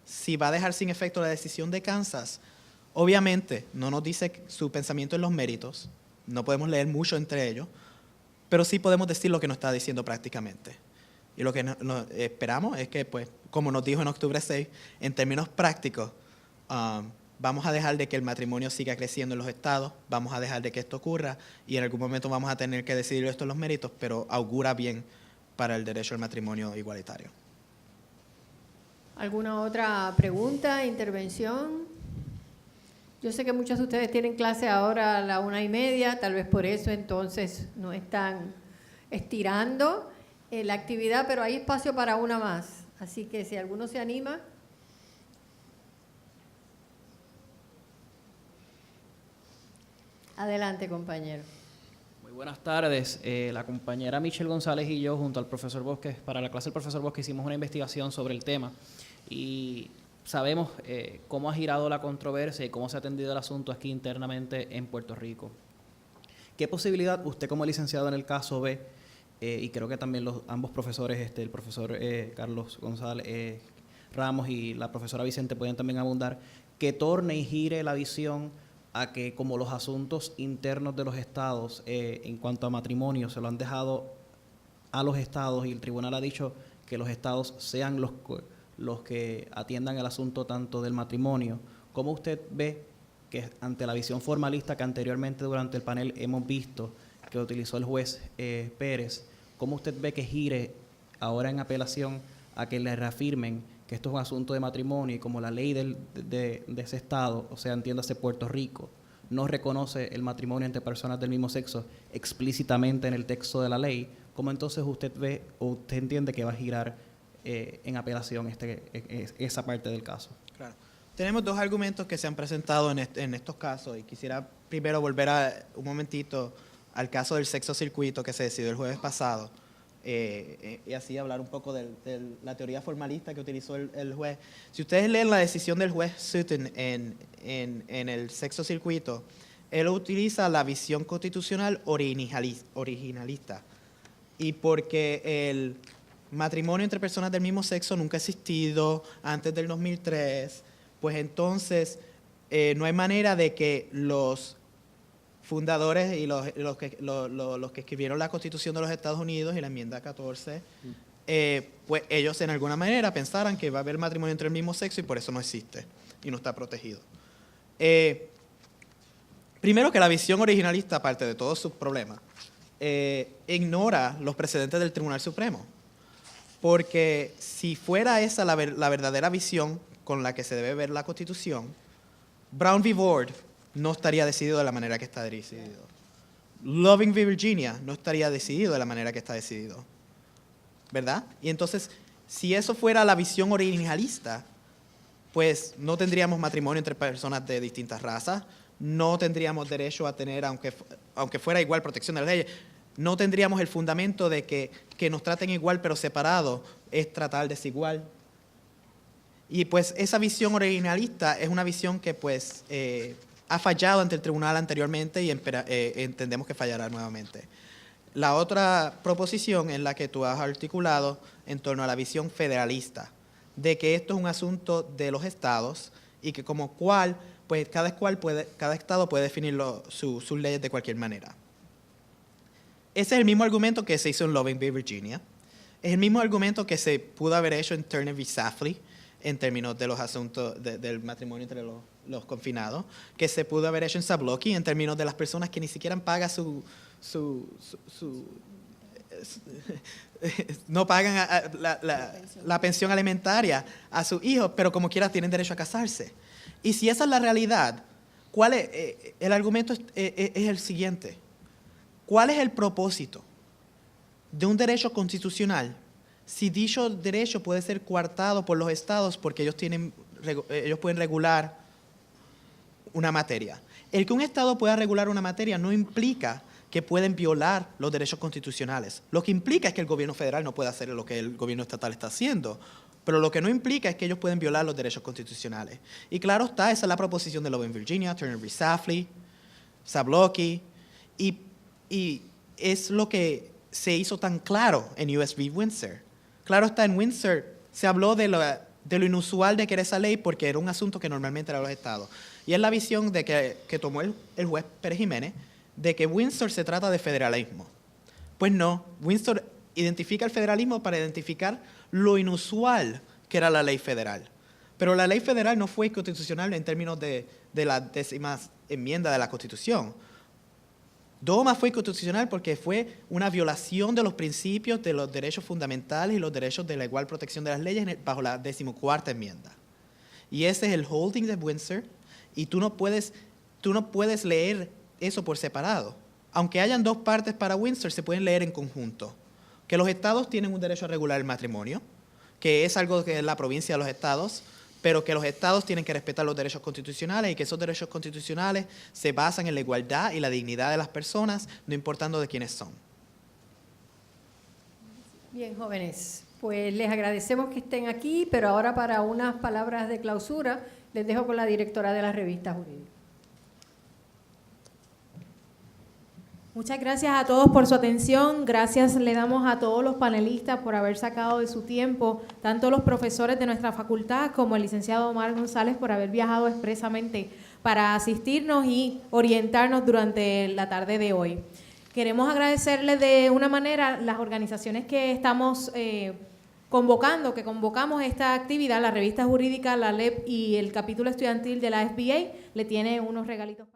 si va a dejar sin efecto la decisión de Kansas? Obviamente, no nos dice su pensamiento en los méritos, no podemos leer mucho entre ellos, pero sí podemos decir lo que nos está diciendo prácticamente. Y lo que esperamos es que, pues, como nos dijo en octubre 6, en términos prácticos, vamos a dejar de que el matrimonio siga creciendo en los estados, vamos a dejar de que esto ocurra y en algún momento vamos a tener que decidir esto en los méritos, pero augura bien para el derecho al matrimonio igualitario. ¿Alguna otra pregunta, intervención? Yo sé que muchos de ustedes tienen clase ahora a la 1:30, tal vez por eso entonces no están estirando la actividad, pero hay espacio para una más. Así que si alguno se anima. Adelante, compañero. Muy buenas tardes. La compañera Michelle González y yo, junto al profesor Bosque, para la clase del profesor Bosque, hicimos una investigación sobre el tema y sabemos cómo ha girado la controversia y cómo se ha atendido el asunto aquí internamente en Puerto Rico. ¿Qué posibilidad usted como licenciado en el caso ve, y creo que también ambos profesores, el profesor Carlos González Ramos y la profesora Vicente pueden también abundar, que torne y gire la visión a que como los asuntos internos de los estados en cuanto a matrimonio se lo han dejado a los estados y el tribunal ha dicho que los estados sean los que atiendan el asunto tanto del matrimonio? ¿Cómo usted ve que ante la visión formalista que anteriormente durante el panel hemos visto que utilizó el juez Pérez, cómo usted ve que gire ahora en apelación a que le reafirmen que esto es un asunto de matrimonio y como la ley de ese estado, o sea, entiéndase Puerto Rico, no reconoce el matrimonio entre personas del mismo sexo explícitamente en el texto de la ley, ¿cómo entonces usted ve o usted entiende que va a girar en apelación esa parte del caso? Claro. Tenemos 2 argumentos que se han presentado en estos casos y quisiera primero volver un momentito al caso del sexto circuito que se decidió el jueves pasado y así hablar un poco de la teoría formalista que utilizó el juez. Si ustedes leen la decisión del juez Sutton en el sexto circuito, él utiliza la visión constitucional originalista y porque el matrimonio entre personas del mismo sexo nunca ha existido antes del 2003, pues entonces no hay manera de que los fundadores y los que escribieron la Constitución de los Estados Unidos y la enmienda 14, pues ellos en alguna manera pensaran que va a haber matrimonio entre el mismo sexo y por eso no existe y no está protegido. Primero que la visión originalista, aparte de todos sus problemas, ignora los precedentes del Tribunal Supremo. Porque si fuera esa la verdadera visión con la que se debe ver la Constitución, Brown v. Board no estaría decidido de la manera que está decidido. Loving v. Virginia no estaría decidido de la manera que está decidido. ¿Verdad? Y entonces, si eso fuera la visión originalista, pues no tendríamos matrimonio entre personas de distintas razas, no tendríamos derecho a tener, aunque fuera igual protección de las leyes, no tendríamos el fundamento de que nos traten igual pero separados es tratar desigual. Y pues esa visión originalista es una visión que pues ha fallado ante el tribunal anteriormente y entendemos que fallará nuevamente. La otra proposición es la que tú has articulado en torno a la visión federalista, de que esto es un asunto de los estados y que como cual, pues cada estado puede definir sus leyes de cualquier manera. Ese es el mismo argumento que se hizo en Loving v. Virginia. Es el mismo argumento que se pudo haber hecho en Turner v. Safley, en términos de los asuntos del matrimonio entre los confinados, que se pudo haber hecho en Zablocki, en términos de las personas que ni siquiera pagan no pagan la pensión alimentaria a sus hijos, pero como quiera tienen derecho a casarse. Y si esa es la realidad, ¿cuál es? El argumento es el siguiente. ¿Cuál es el propósito de un derecho constitucional si dicho derecho puede ser coartado por los estados porque ellos pueden regular una materia? El que un estado pueda regular una materia no implica que pueden violar los derechos constitucionales. Lo que implica es que el gobierno federal no puede hacer lo que el gobierno estatal está haciendo, pero lo que no implica es que ellos pueden violar los derechos constitucionales. Y claro está, esa es la proposición de Love in Virginia, Turner v. Safley, Zablocki, y es lo que se hizo tan claro en US v. Windsor. Claro está, en Windsor se habló de lo inusual de que era esa ley porque era un asunto que normalmente era de los estados. Y es la visión de que tomó el juez Pérez Jiménez, de que Windsor se trata de federalismo. Pues no, Windsor identifica el federalismo para identificar lo inusual que era la ley federal. Pero la ley federal no fue constitucional en términos de la 10ª enmienda de la Constitución. Doma fue constitucional porque fue una violación de los principios de los derechos fundamentales y los derechos de la igual protección de las leyes bajo la 14ª enmienda. Y ese es el holding de Windsor, y tú no puedes leer eso por separado. Aunque hayan dos partes para Windsor, se pueden leer en conjunto. Que los estados tienen un derecho a regular el matrimonio, que es algo que es la provincia de los estados, pero que los estados tienen que respetar los derechos constitucionales y que esos derechos constitucionales se basan en la igualdad y la dignidad de las personas, no importando de quiénes son. Bien, jóvenes, pues les agradecemos que estén aquí, pero ahora para unas palabras de clausura les dejo con la directora de la revista jurídica. Muchas gracias a todos por su atención. Gracias le damos a todos los panelistas por haber sacado de su tiempo, tanto los profesores de nuestra facultad como el licenciado Omar González por haber viajado expresamente para asistirnos y orientarnos durante la tarde de hoy. Queremos agradecerles de una manera las organizaciones que estamos que convocamos esta actividad, la revista jurídica, la LEP y el capítulo estudiantil de la SBA, le tiene unos regalitos para